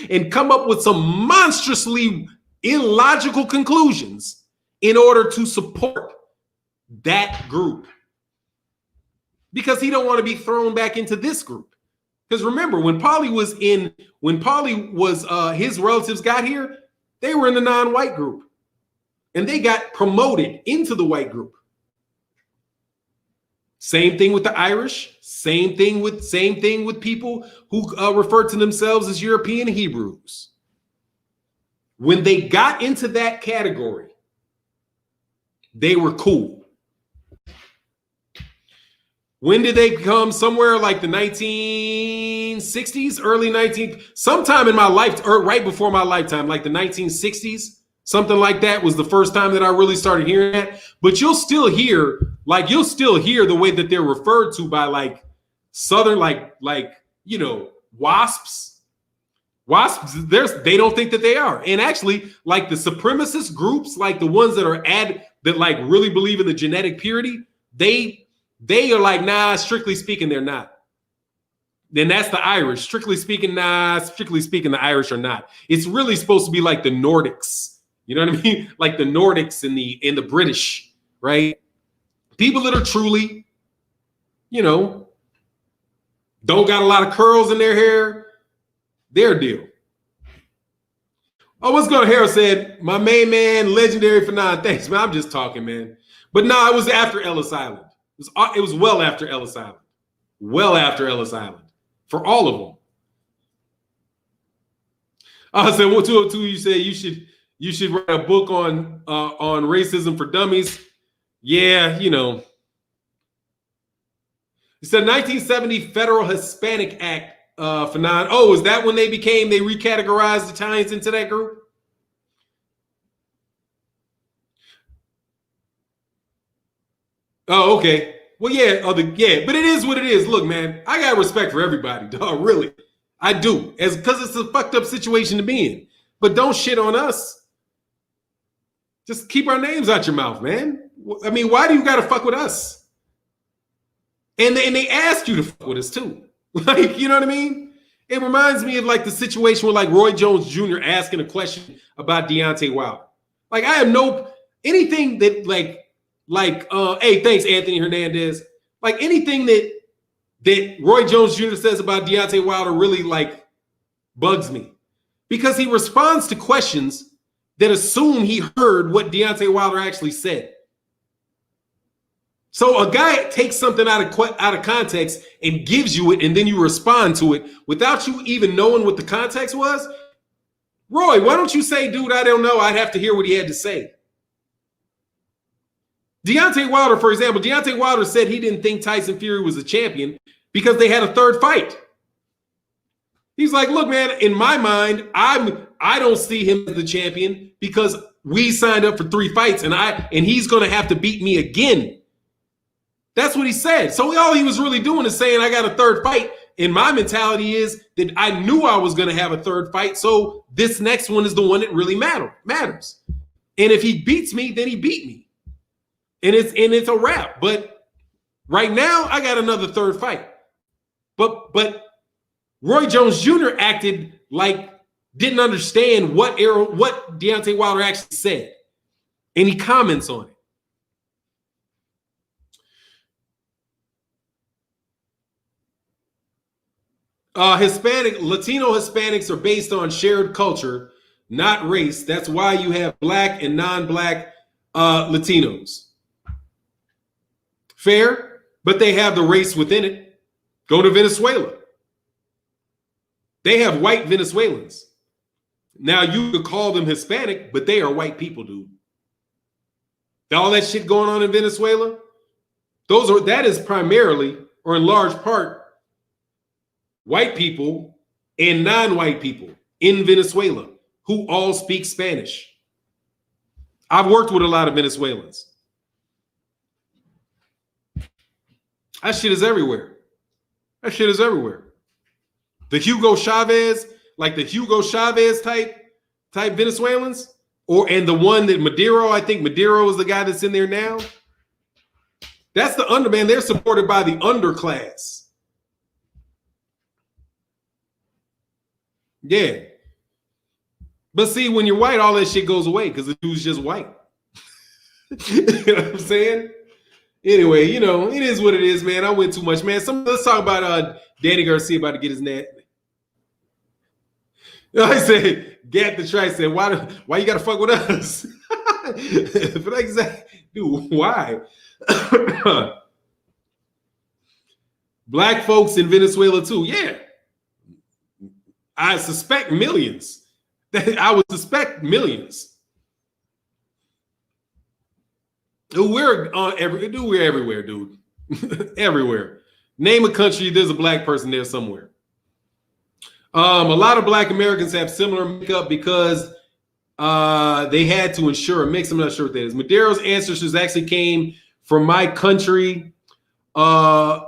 and come up with some monstrously illogical conclusions in order to support that group, because he don't want to be thrown back into this group. Because remember, when Pauli was his relatives got here, they were in the non-white group, and they got promoted into the white group. Same thing with the Irish. Same thing with people who refer to themselves as European Hebrews. When they got into that category, they were cool. When did they become? Somewhere like the 1960s, early 19, sometime in my life, or right before my lifetime, like the 1960s, something like that was the first time that I really started hearing that. But you'll still hear the way that they're referred to by like Southern, WASPs. WASPs, they don't think that they are. And actually, like the supremacist groups, like the ones that are that like really believe in the genetic purity, they are like, nah, strictly speaking, they're not. Then that's the Irish. Strictly speaking, the Irish are not. It's really supposed to be like the Nordics. You know what I mean? Like the Nordics and the British, right? People that are truly, don't got a lot of curls in their hair, their deal. Oh, what's going on? Harold said, my main man, legendary Fannon. Thanks, man. I'm just talking, man. But no, it was after Ellis Island. It was well after Ellis Island. Well after Ellis Island. For all of them. I said, 202, you said you should write a book on racism for dummies. Yeah, It said 1970 Federal Hispanic Act, Fannon. Oh, is that when they recategorized Italians into that group? Oh, okay. Well, yeah, but it is what it is. Look, man, I got respect for everybody, dog. Really, I do, because it's a fucked up situation to be in. But don't shit on us. Just keep our names out your mouth, man. I mean, why do you got to fuck with us? And they ask you to fuck with us too. Like, you know what I mean? It reminds me of like the situation with like Roy Jones Jr. asking a question about Deontay Wilder. Like, I have anything that hey, thanks, Anthony Hernandez. Like anything that Roy Jones Jr. says about Deontay Wilder really like bugs me, because he responds to questions that assume he heard what Deontay Wilder actually said. So a guy takes something out of context and gives you it, and then you respond to it without you even knowing what the context was. Roy, why don't you say, dude, I don't know. I'd have to hear what he had to say. Deontay Wilder, for example, Deontay Wilder said he didn't think Tyson Fury was a champion because they had a third fight. He's like, look, man, in my mind, I don't see him as the champion because we signed up for 3 fights and he's going to have to beat me again. That's what he said. So all he was really doing is saying, I got a third fight. And my mentality is that I knew I was going to have a third fight. So this next one is the one that really matters. And if he beats me, then he beat me. And it's a wrap. But right now, I got another third fight. But Roy Jones Jr. acted like didn't understand what Deontay Wilder actually said. And he comments on it. Latino Hispanics are based on shared culture, not race. That's why you have black and non-black Latinos. Fair, but they have the race within it. Go to Venezuela. They have white Venezuelans. Now you could call them Hispanic, but they are white people, dude. All that shit going on in Venezuela, that is primarily or in large part white people and non-white people in Venezuela who all speak Spanish. I've worked with a lot of Venezuelans. That shit is everywhere. That shit is everywhere. The Hugo Chavez type Venezuelans, and the one that Maduro, I think Maduro is the guy that's in there now. That's the underman. They're supported by the underclass. Yeah. But see, when you're white, all that shit goes away because the dude's just white. You know what I'm saying? Anyway, it is what it is, man. I went too much, man. Let's talk about Danny Garcia about to get his net. I said, Gat the Track said, why you gotta fuck with us? But exactly, dude, why? Black folks in Venezuela too. Yeah. I suspect millions. I would suspect millions. We're everywhere, dude. Everywhere. Name a country, there's a black person there somewhere. A lot of black Americans have similar makeup because they had to ensure a mix. I'm not sure what that is. Madero's ancestors actually came from my country of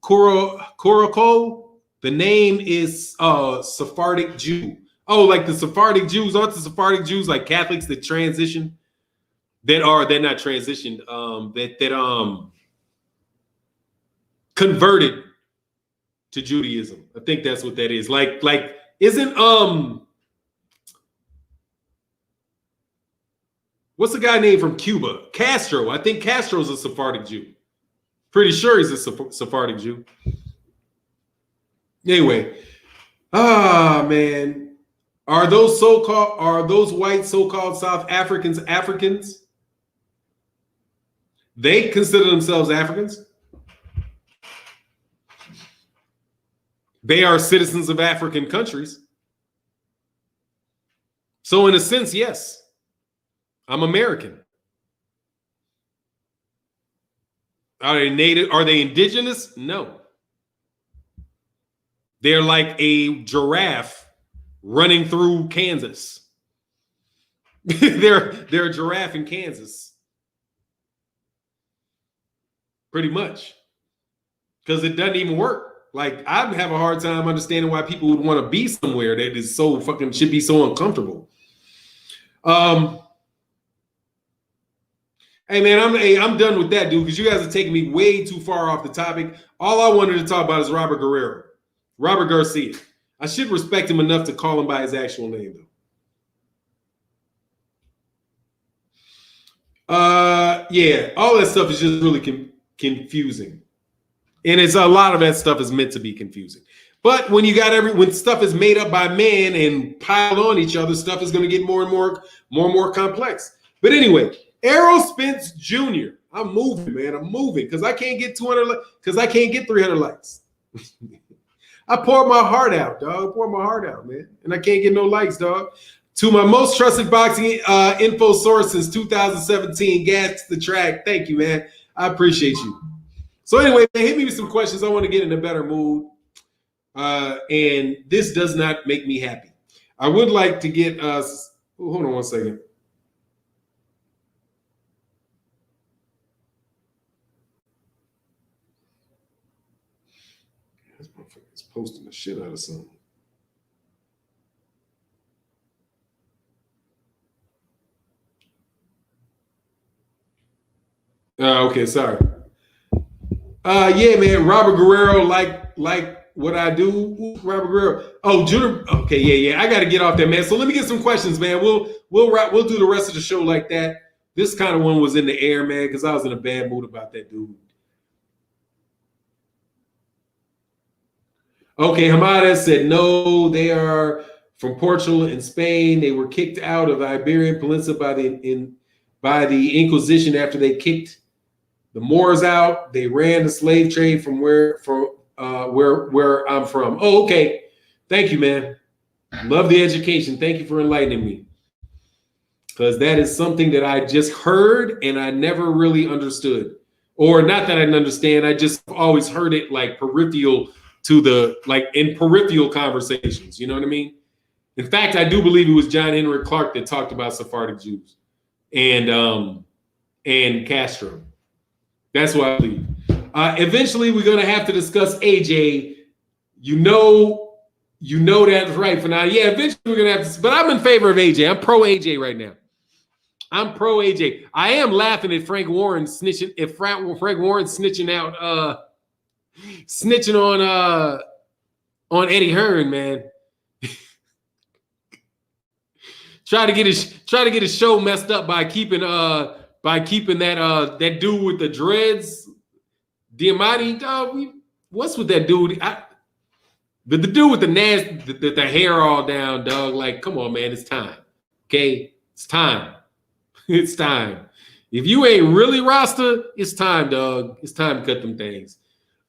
Curacao. The name is Sephardic Jew. Oh, like the Sephardic Jews. Aren't the Sephardic Jews like Catholics that transition? They're not transitioned. That converted to Judaism. I think that's what that is. Like isn't what's the guy named from Cuba? Castro. I think Castro's a Sephardic Jew. Pretty sure he's a Sephardic Jew. Anyway, man, are those white so-called South Africans Africans? They consider themselves Africans. They are citizens of African countries. So in a sense, yes, I'm American. Are they native? Are they indigenous? No. They're like a giraffe running through Kansas. they're a giraffe in Kansas. Pretty much. Because it doesn't even work. Like, I have a hard time understanding why people would want to be somewhere that is so fucking should be so uncomfortable. Hey man, I'm done with that, dude, because you guys are taking me way too far off the topic. All I wanted to talk about is Robert Garcia. I should respect him enough to call him by his actual name, though. Yeah, all that stuff is just really confusing. And it's a lot of that stuff is meant to be confusing. But when when stuff is made up by man and piled on each other, stuff is going to get more and more complex. But anyway, Errol Spence Jr. I'm moving, man. I'm moving because I can't get 200 because I can't get 300 likes. I poured my heart out, dog. Poured my heart out, man. And I can't get no likes, dog. To my most trusted boxing info source since 2017, Gat the Track. Thank you, man. I appreciate you. So anyway, hit me with some questions. I want to get in a better mood. And this does not make me happy. I would like to get us. Hold on one second. This motherfucker is posting the shit out of something. Okay, sorry. Yeah, man. Robert Guerrero, like what I do. Ooh, Robert Guerrero. Oh, Judah. Okay, yeah. I got to get off there, man. So let me get some questions, man. We'll do the rest of the show like that. This kind of one was in the air, man, because I was in a bad mood about that dude. Okay, Hamada said no. They are from Portugal and Spain. They were kicked out of the Iberian Peninsula by the Inquisition after they kicked the Moors out. They ran the slave trade from where I'm from. Oh, okay. Thank you, man. Love the education. Thank you for enlightening me. Because that is something that I just heard and I never really understood. Or not that I didn't understand. I just always heard it like peripheral to the, like in peripheral conversations. You know what I mean? In fact, I do believe it was John Henrik Clark that talked about Sephardic Jews and Castro. That's what I believe. Eventually, we're going to have to discuss AJ. You know that's right for now. Yeah, eventually we're going to have to. But I'm in favor of AJ. I'm pro AJ right now. I'm pro AJ. I am laughing at Frank Warren snitching. If Frank Warren snitching out, snitching on Eddie Hearn, man. try to get his show messed up by keeping that dude with the dreads, Diamante. Dog, what's with that dude? The dude with the hair all down, dog. Like, come on, man, it's time. Okay, it's time. It's time. If you ain't really Rasta, it's time, dog. It's time to cut them things.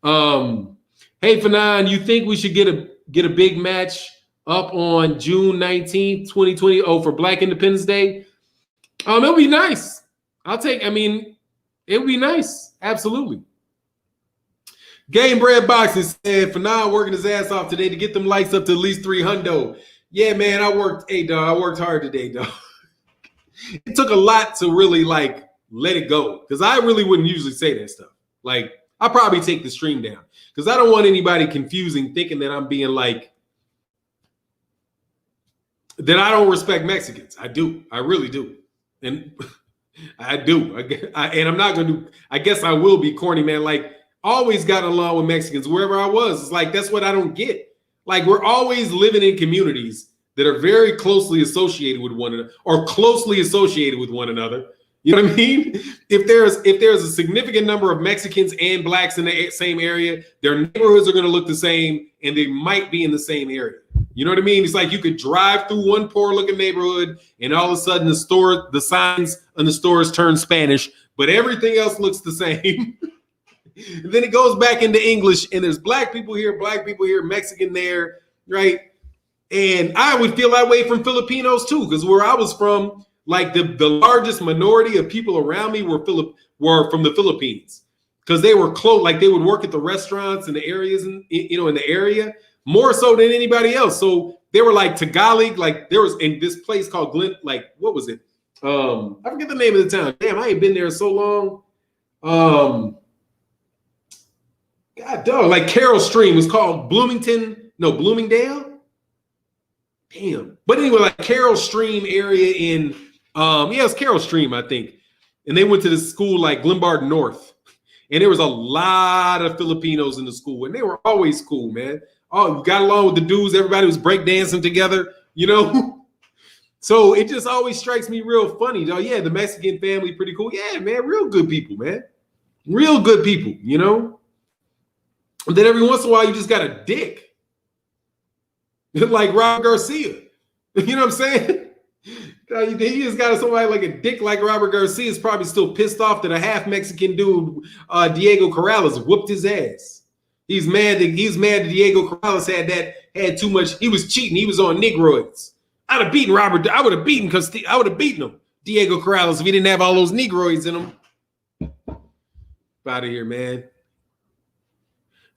Hey, Fannon, you think we should get a big match up on June 19th, 2020? Oh, for Black Independence Day? It'll be nice. It would be nice. Absolutely. Game Bread Boxing said, Fannon working his ass off today to get them likes up to at least 300. Yeah, man, I worked hard today, dog. It took a lot to really like let it go because I really wouldn't usually say that stuff. Like, I'll probably take the stream down because I don't want anybody confusing thinking that I'm being like that I don't respect Mexicans. I do. I really do. And I do. And I'm not going to, I guess I will be corny, man. Like, always got along with Mexicans wherever I was. It's like, that's what I don't get. Like, we're always living in communities that are very closely associated with one another or closely associated with one another. You know what I mean? If there's a significant number of Mexicans and blacks in the same area, their neighborhoods are going to look the same and they might be in the same area. You know what I mean? It's like you could drive through one poor looking neighborhood and all of a sudden the signs on the stores turn Spanish, but everything else looks the same. Then it goes back into English and there's black people here, Mexican there, right? And I would feel that way from Filipinos too, because where I was from, like the largest minority of people around me were from the Philippines, because they were close. Like they would work at the restaurants and the areas, in the area more so than anybody else. So they were like Tagalog. Like there was in this place called Glen. Like what was it? I forget the name of the town. Damn, I ain't been there so long. God dog, like Carroll Stream was called Bloomingdale. Damn. But anyway, like Carroll Stream area in it's Carroll Stream, I think. And they went to the school like Glenbard North. And there was a lot of Filipinos in the school. And they were always cool, man. Oh, you got along with the dudes. Everybody was breakdancing together, So it just always strikes me real funny, though. Yeah, the Mexican family, pretty cool. Yeah, man, real good people, man. Real good people, And then every once in a while, you just got a dick. Like Robert Garcia. You know what I'm saying? He just got somebody like a dick like Robert Garcia is probably still pissed off that a half Mexican dude, Diego Corrales, whooped his ass. He's mad that Diego Corrales had too much. He was cheating. He was on Negroids. I would have beaten him, Diego Corrales, if he didn't have all those Negroids in him. Out of here, man.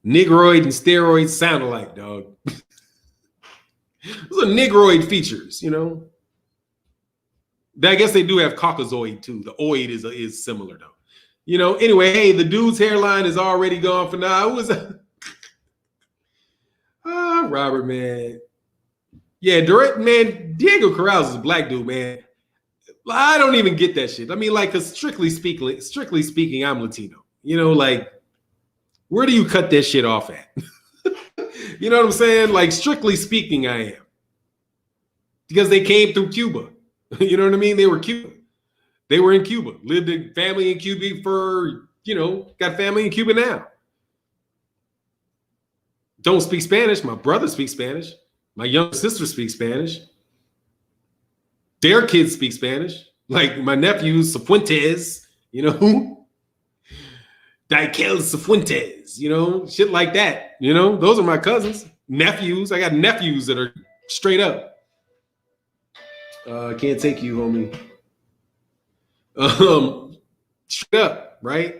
Negroid and steroids sound alike, dog. Those are Negroid features, I guess they do have Caucasoid too. The oid is similar though. Anyway, hey, the dude's hairline is already gone for now. Who was that? Robert, man. Yeah, direct man. Diego Corrales is a black dude, man. I don't even get that shit. I mean, like, cause strictly speaking, I'm Latino. You know, like, where do you cut that shit off at? You know what I'm saying? Like, strictly speaking, I am. Because they came through Cuba. You know what I mean? They were Cuban. They were in Cuba. Lived in family in Cuba for, you know, got family in Cuba now. Don't speak Spanish. My brother speaks Spanish. My younger sister speaks Spanish. Their kids speak Spanish. Like my nephews, Cifuentes, you know, Daikel Cifuentes, you know, shit like that. You know, those are my cousins, nephews. I got nephews that are straight up. Can't take you, homie. Straight up, right?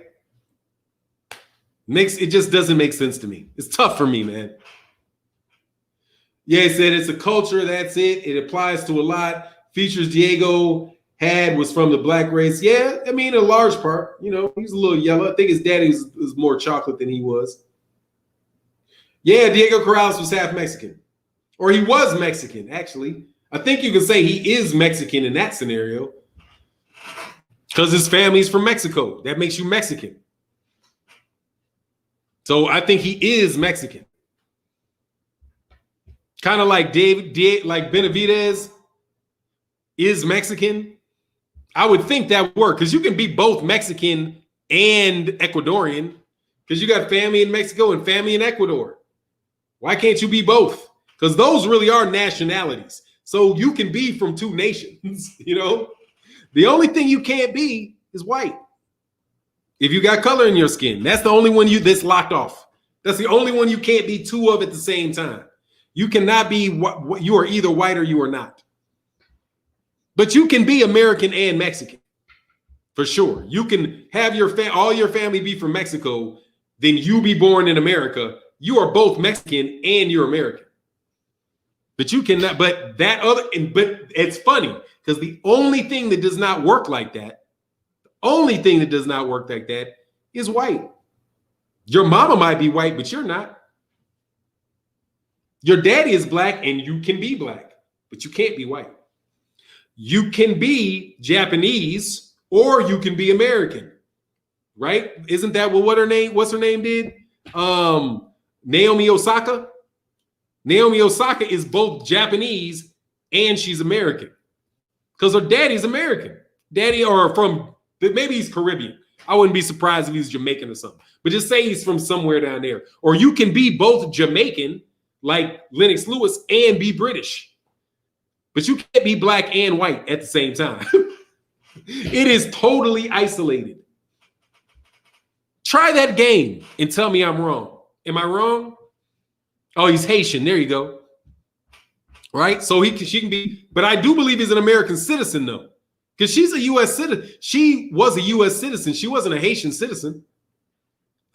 It just doesn't make sense to me. It's tough for me, man. Yeah, it said it's a culture. That's it. It applies to a lot. Features Diego had was from the black race. Yeah, I mean, in large part, you know, he's a little yellow. I think his daddy was more chocolate than he was. Yeah, Diego Corrales was half Mexican. Or he was Mexican, actually. I think you can say he is Mexican in that scenario. Because his family's from Mexico. That makes you Mexican. So I think he is Mexican. Kind of like like Benavidez is Mexican. I would think that would work because you can be both Mexican and Ecuadorian because you got family in Mexico and family in Ecuador. Why can't you be both? Because those really are nationalities. So you can be from two nations, you know? The only thing you can't be is white. If you got color in your skin, that's the only one that's locked off. That's the only one you can't be two of at the same time. You cannot be what you are either white or you are not. But you can be American and Mexican for sure. You can have all your family be from Mexico, then you be born in America. You are both Mexican and you're American. But you cannot. But it's funny because the only thing that does not work like that. Only thing that does not work like that is white. Your mama might be white, but you're not. Your daddy is black and you can be black, but you can't be white. You can be Japanese or you can be American, right? Isn't that what's her name did? Naomi Osaka. Naomi Osaka is both Japanese and she's American because her daddy's American. Maybe he's Caribbean. I wouldn't be surprised if he's Jamaican or something. But just say he's from somewhere down there. Or you can be both Jamaican, like Lennox Lewis, and be British. But you can't be black and white at the same time. It is totally isolated. Try that game and tell me I'm wrong. Am I wrong? Oh, he's Haitian. There you go. Right? So she can be, but I do believe he's an American citizen, though. Because she's a U.S. citizen. She was a U.S. citizen. She wasn't a Haitian citizen.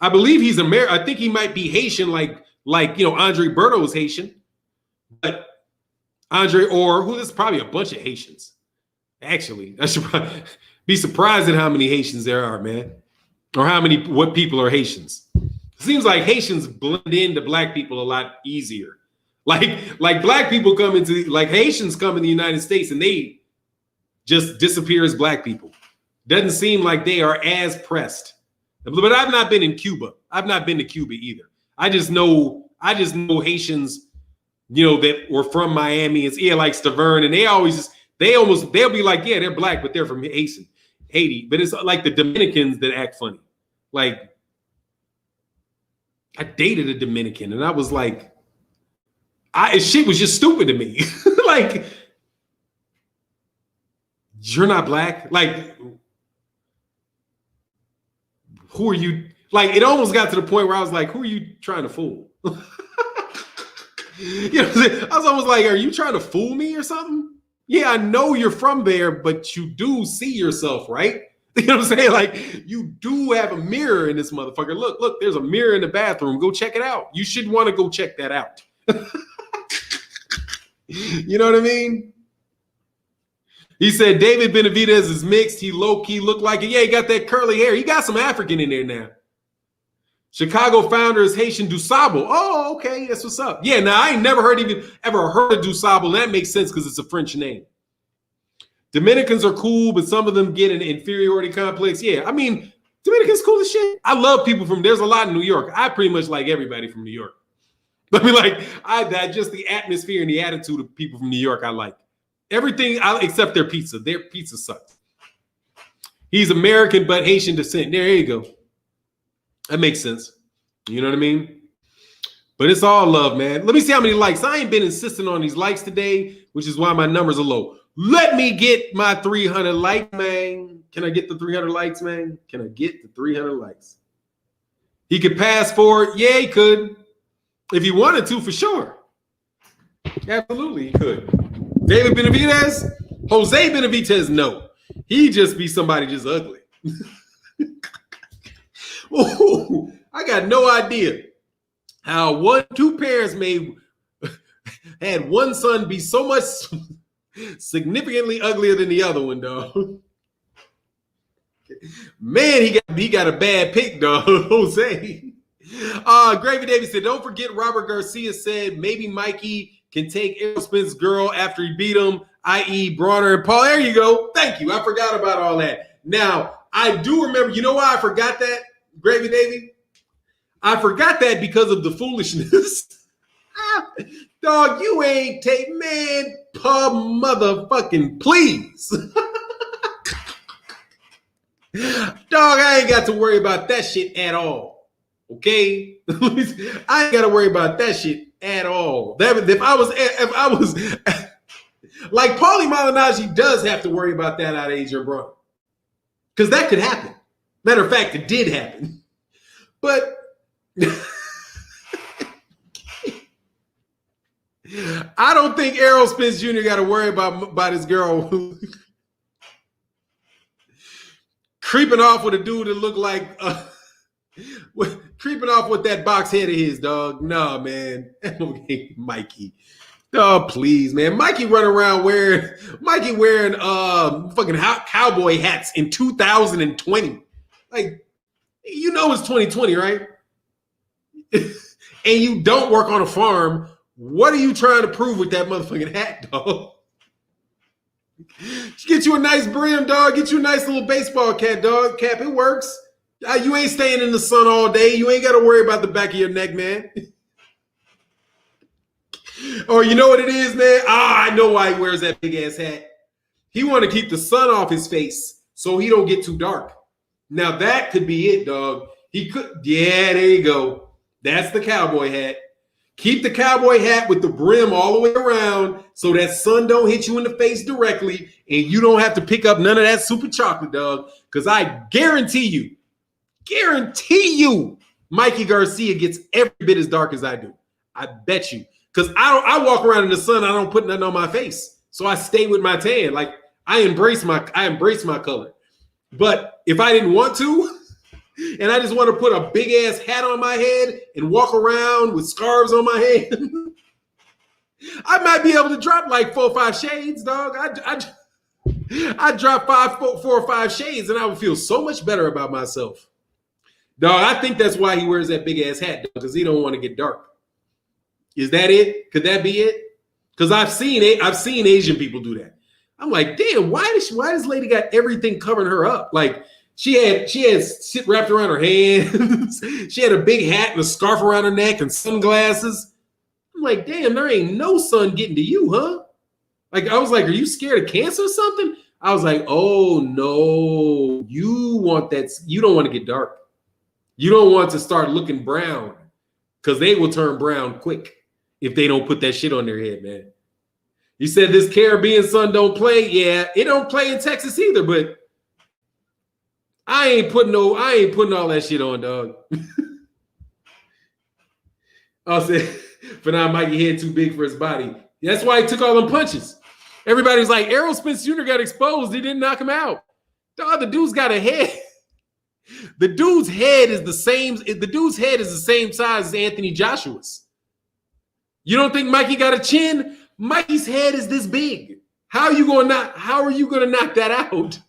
I believe he's American. I think he might be Haitian, like Andre Berto was Haitian. But there's probably a bunch of Haitians. Actually, I should probably be surprised at how many Haitians there are, man. Or what people are Haitians. It seems like Haitians blend into black people a lot easier. Like black people Haitians come in the United States and they just disappear as black people. Doesn't seem like they are as pressed. But I've not been in Cuba. I've not been to Cuba either. I just know Haitians, that were from Miami. It's like Stavern, and they'll be like, yeah, they're black, but they're from Haiti. But it's like the Dominicans that act funny. Like, I dated a Dominican, and I was like, shit was just stupid to me. Like, you're not black. Like, who are you? Like, it almost got to the point where I was like, who are you trying to fool? You know what I'm saying? I was almost like, are you trying to fool me or something? Yeah, I know you're from there, but you do see yourself, right? You know what I'm saying? Like, you do have a mirror in this motherfucker. Look, there's a mirror in the bathroom. Go check it out. You should want to go check that out. You know what I mean? He said David Benavidez is mixed. He low-key looked like it. Yeah, he got that curly hair. He got some African in there now. Chicago founder is Haitian Dusable. Oh, okay. That's what's up. Yeah, now I ain't never ever heard of Dusable. That makes sense because it's a French name. Dominicans are cool, but some of them get an inferiority complex. Yeah, I mean, Dominicans cool as shit. I love people from, there's a lot in New York. I pretty much like everybody from New York. I mean, like, I just the atmosphere and the attitude of people from New York, I like. Everything except their pizza. Their pizza sucks. He's American, but Haitian descent. There you go. That makes sense. You know what I mean? But it's all love, man. Let me see how many likes. I ain't been insisting on these likes today, which is why my numbers are low. Let me get my 300 likes, man. Can I get the 300 likes, man? Can I get the 300 likes? He could pass forward. Yeah, he could. If he wanted to, for sure. Absolutely, he could. David Benavidez? Jose Benavidez, no. He'd just be somebody just ugly. Ooh, I got no idea how two parents had one son be so much significantly uglier than the other one, dog. Man, he got a bad pick, dog. Jose. Gravy Davis said, don't forget Robert Garcia said maybe Mikey can take Errol Spence's girl after he beat him, i.e. Bronner and Paul. There you go. Thank you. I forgot about all that. Now, I do remember, you know why I forgot that, Gravy Davy? I forgot that because of the foolishness. Dog, you ain't man, pub motherfucking please. Dog, I ain't got to worry about that shit at all. Okay? I ain't got to worry about that shit at all. If I was like Pauli Malignaggi does have to worry about that out of Adrian Broner. Because that could happen. Matter of fact, it did happen. But I don't think Errol Spence Jr. got to worry about his girl creeping off with a dude that looked like creeping off with that box head of his, dog. No, man. Mikey. Oh, please, man. Mikey wearing fucking cowboy hats in 2020. Like, you know it's 2020, right? And you don't work on a farm. What are you trying to prove with that motherfucking hat, dog? Get you a nice brim, dog. Get you a nice little baseball cap, dog. Cap, it works. You ain't staying in the sun all day. You ain't got to worry about the back of your neck, man. Or you know what it is, man? I know why he wears that big-ass hat. He want to keep the sun off his face so he don't get too dark. Now, that could be it, dog. He could. Yeah, there you go. That's the cowboy hat. Keep the cowboy hat with the brim all the way around so that sun don't hit you in the face directly and you don't have to pick up none of that super chocolate, dog. Because I guarantee you, Mikey Garcia gets every bit as dark as I do. I bet you. Because I walk around in the sun, I don't put nothing on my face. So I stay with my tan. Like I embrace my color. But if I didn't want to, and I just want to put a big ass hat on my head and walk around with scarves on my head, I might be able to drop like 4 or 5 shades, dog. I drop 4 or 5 shades and I would feel so much better about myself. Dog, I think that's why he wears that big ass hat, because he don't want to get dark. Is that it? Could that be it? Because I've seen Asian people do that. I'm like, damn, why this lady got everything covering her up? Like she had shit wrapped around her hands. She had a big hat and a scarf around her neck and sunglasses. I'm like, damn, there ain't no sun getting to you, huh? Like, I was like, are you scared of cancer or something? I was like, oh no, you don't want to get dark. You don't want to start looking brown, because they will turn brown quick if they don't put that shit on their head, man. You said this Caribbean sun don't play. Yeah, it don't play in Texas either, but I ain't putting all that shit on, dog. I said, for now, Mikey head too big for his body. That's why he took all them punches. Everybody's like, Errol Spence Jr. got exposed. He didn't knock him out. Dog, the dude's got a head. The dude's head is the same. The dude's head is the same size as Anthony Joshua's. You don't think Mikey got a chin? Mikey's head is this big. How are you going to knock that out?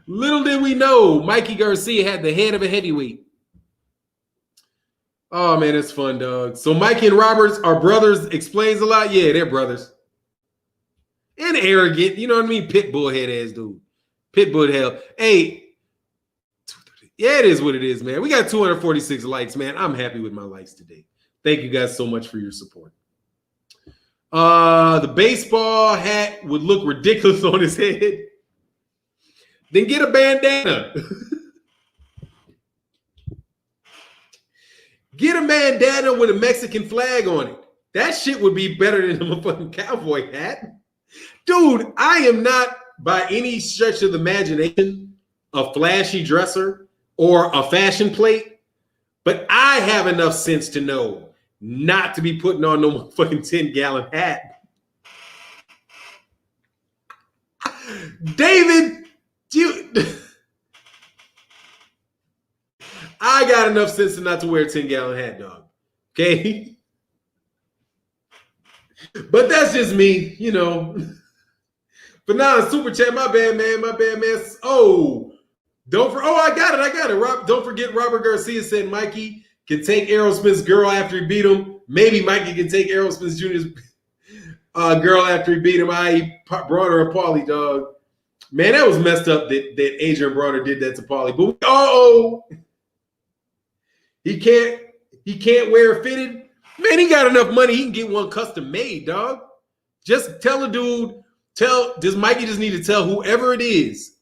Little did we know Mikey Garcia had the head of a heavyweight. Oh man, it's fun, dog. So Mikey and Roberts are brothers. Explains a lot. Yeah, they're brothers. and arrogant. You know what I mean? Pit bull head ass dude. Pit bull hell. Hey, yeah, it is what it is, man. We got 246 likes, man. I'm happy with my likes today. Thank you guys so much for your support. The baseball hat would look ridiculous on his head. Then get a bandana. Get a bandana with a Mexican flag on it. That shit would be better than a fucking cowboy hat. Dude, I am not by any stretch of the imagination a flashy dresser or a fashion plate, but I have enough sense to know not to be putting on no fucking 10-gallon hat. David, I got enough sense not to wear a 10-gallon hat, dog. Okay? But that's just me, you know. But now, super chat, my bad, man. Oh, I got it. Don't forget Robert Garcia said Mikey can take Errol Smith's girl after he beat him. Maybe Mikey can take Errol Smith Jr.'s girl after he beat him. I brought her a Pauli, dog. Man, that was messed up that Adrian Broner did that to Pauli. But he can't wear fitted. Man, he got enough money. He can get one custom made, dog. Just tell a dude. Does Mikey just need to tell whoever it is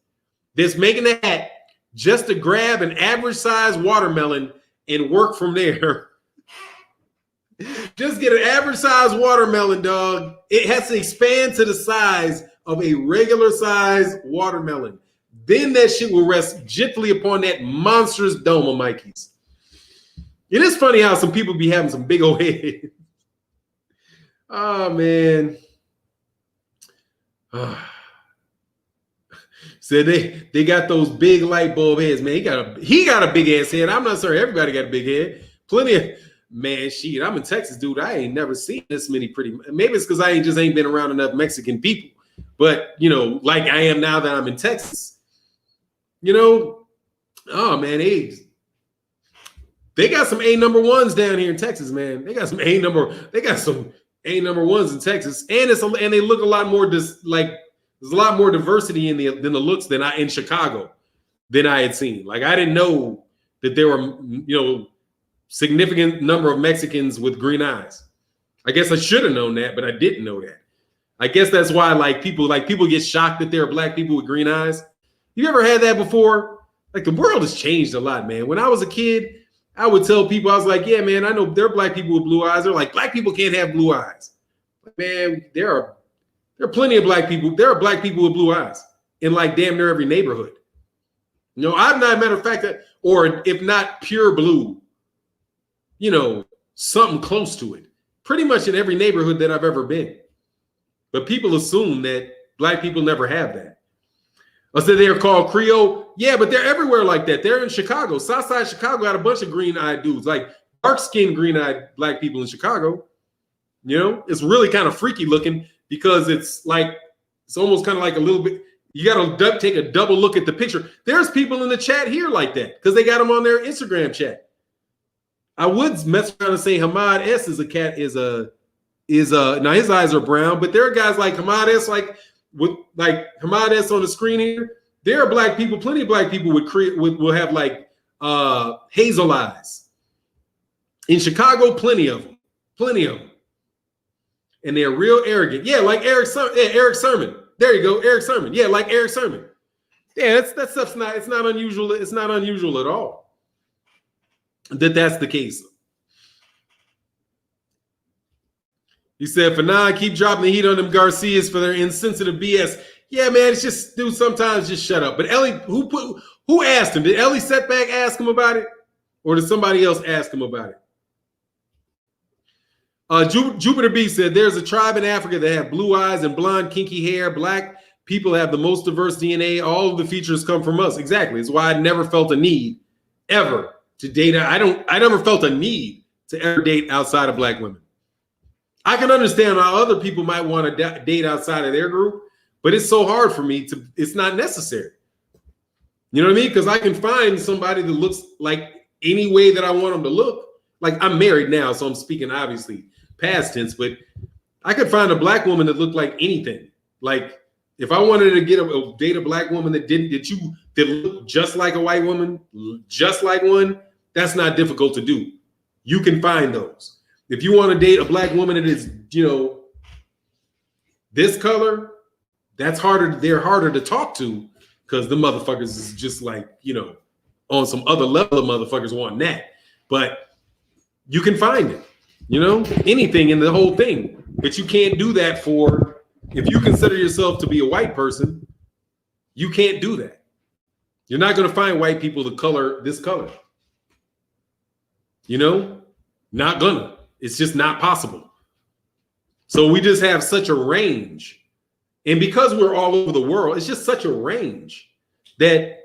that's making the hat just to grab an average size watermelon and work from there. Just get an average size watermelon, dog. It has to expand to the size of a regular size watermelon. Then that shit will rest gently upon that monstrous dome of Mikey's. It is funny how some people be having some big old heads. Oh, man. So they got those big light bulb heads, man. He got a big ass head. I'm not sorry, everybody got a big head. Plenty of man, shit. I'm in Texas, dude. I ain't never seen this many pretty. Maybe it's because I ain't been around enough Mexican people. But you know, like I am now that I'm in Texas. You know, oh man, they got some A number ones down here in Texas, man. They got some A number ones in Texas, and they look a lot more there's a lot more diversity than the looks in Chicago than I had seen. Like I didn't know that there were significant number of Mexicans with green eyes. I guess I should have known that, but I didn't know that. I guess that's why people get shocked that there are black people with green eyes. You ever had that before? Like the world has changed a lot, man. When I was a kid, I would tell people, I was like, yeah, man, I know there are black people with blue eyes. They're like, black people can't have blue eyes. Man, there are plenty of black people. There are black people with blue eyes in like damn near every neighborhood. You know, I'm not a matter of fact or if not pure blue, something close to it. Pretty much in every neighborhood that I've ever been. But people assume that black people never have that. I said they are called Creole. Yeah, but they're everywhere like that. They're in Chicago. Southside Chicago got a bunch of green-eyed dudes, like dark-skinned green-eyed black people in Chicago. It's really kind of freaky looking because it's almost kind of like a little bit. You got to take a double look at the picture. There's people in the chat here like that because they got them on their Instagram chat. I would mess around and say Hamad S now his eyes are brown, but there are guys like Hamad S with Hamad S on the screen here. There are black people, plenty of black people will have hazel eyes. In Chicago, plenty of them. And they're real arrogant. Yeah, like Eric Sermon. There you go, Eric Sermon. Yeah, like Eric Sermon. Yeah, that stuff's not unusual. It's not unusual at all that's the case. He said, Fannon, keep dropping the heat on them Garcias for their insensitive BS. Yeah, man, it's just, dude, sometimes just shut up. But Ellie, who asked him? Did Ellie Setback ask him about it? Or did somebody else ask him about it? Jupiter B said, there's a tribe in Africa that have blue eyes and blonde, kinky hair. Black people have the most diverse DNA. All of the features come from us. Exactly. It's why I never felt a need ever to date. I never felt a need to ever date outside of black women. I can understand how other people might want to date outside of their group, but it's so hard for me it's not necessary. You know what I mean? Because I can find somebody that looks like any way that I want them to look. Like I'm married now, so I'm speaking obviously past tense, but I could find a black woman that looked like anything. Like, if I wanted to get date a black woman that looked just like a white woman, just like one, that's not difficult to do. You can find those. If you want to date a black woman that is, this color, that's harder. They're harder to talk to because the motherfuckers is just like, on some other level of motherfuckers wanting that. But you can find it, anything in the whole thing. But you can't do that if you consider yourself to be a white person, you can't do that. You're not going to find white people this color. Not gonna. It's just not possible. So we just have such a range. And because we're all over the world, it's just such a range that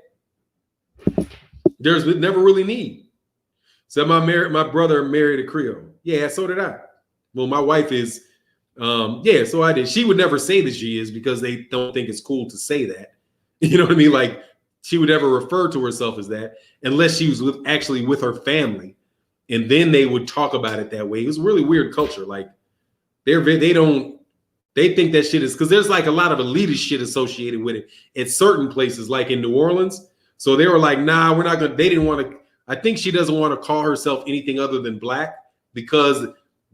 there's never really need. So my brother married a Creole. Yeah, so did I. Well, my wife is, so I did. She would never say that she is because they don't think it's cool to say that. You know what I mean? Like, she would never refer to herself as that unless she was actually with her family. And then they would talk about it that way. It was a really weird culture. Like, they think that shit is, because there's like a lot of elitist shit associated with it at certain places, like in New Orleans. So they were like, nah, we're not going to, they didn't want to, I think she doesn't want to call herself anything other than black because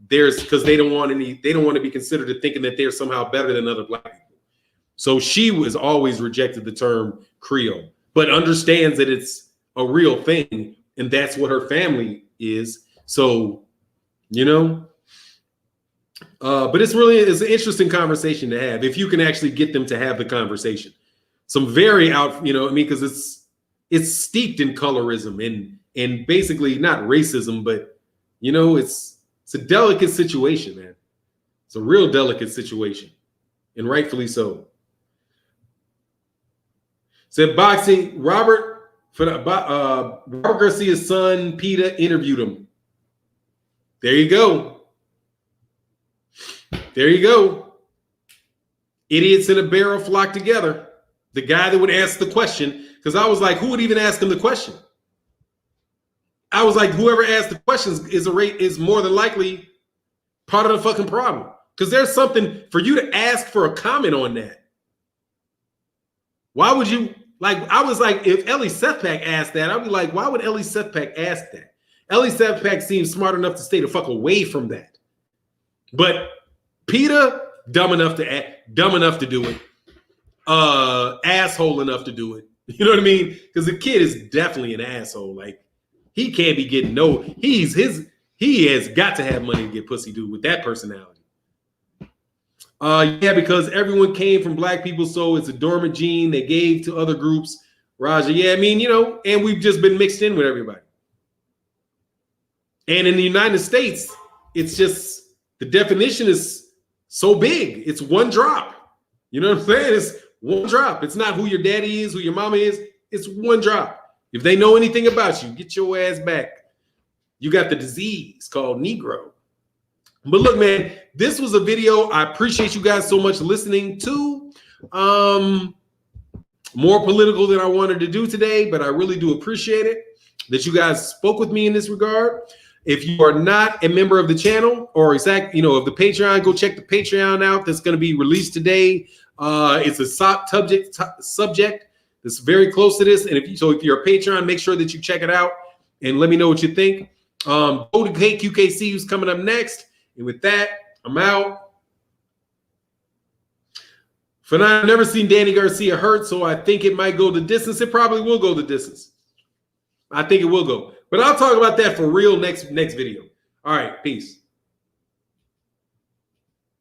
they don't want to be considered to thinking that they're somehow better than other black people. So she was always rejected the term Creole, but understands that it's a real thing. And that's what her family is. So, but it's an interesting conversation to have if you can actually get them to have the conversation. Some very because it's steeped in colorism and basically not racism, but it's a delicate situation, man. It's a real delicate situation, and rightfully so. Said boxing, Robert Garcia's son, Peter, interviewed him. There you go. There you go. Idiots in a barrel flock together. The guy that would ask the question, because I was like, who would even ask him the question? I was like, whoever asked the questions is more than likely part of the fucking problem. Because there's something for you to ask for a comment on that. Why would you? Like, I was like, if Ellie Sethpak asked that, I'd be like, why would Ellie Sethpak ask that? Ellie Sethpak seems smart enough to stay the fuck away from that. But Peter, dumb enough to do it. Asshole enough to do it. You know what I mean? Because the kid is definitely an asshole. Like, he can't be getting he has got to have money to get pussy, dude, with that personality. Yeah, because everyone came from black people, so it's a dormant gene they gave to other groups. Raja, yeah, I mean, and we've just been mixed in with everybody. And in the United States, it's just, the definition is so big. It's one drop. You know what I'm saying? It's one drop. It's not who your daddy is, who your mama is. It's one drop. If they know anything about you, get your ass back. You got the disease called Negro. But look, man, this was a video I appreciate you guys so much listening to. More political than I wanted to do today, but I really do appreciate it that you guys spoke with me in this regard. If you are not a member of the channel or of the Patreon, go check the Patreon out. That's going to be released today. It's a subject that's very close to this. And if you're a Patreon, make sure that you check it out and let me know what you think. Go to KQKC, who's coming up next. And with that, I'm out. Fannon, I've never seen Danny Garcia hurt, so I think it might go the distance. It probably will go the distance. I think it will go. But I'll talk about that for real next video. All right, peace.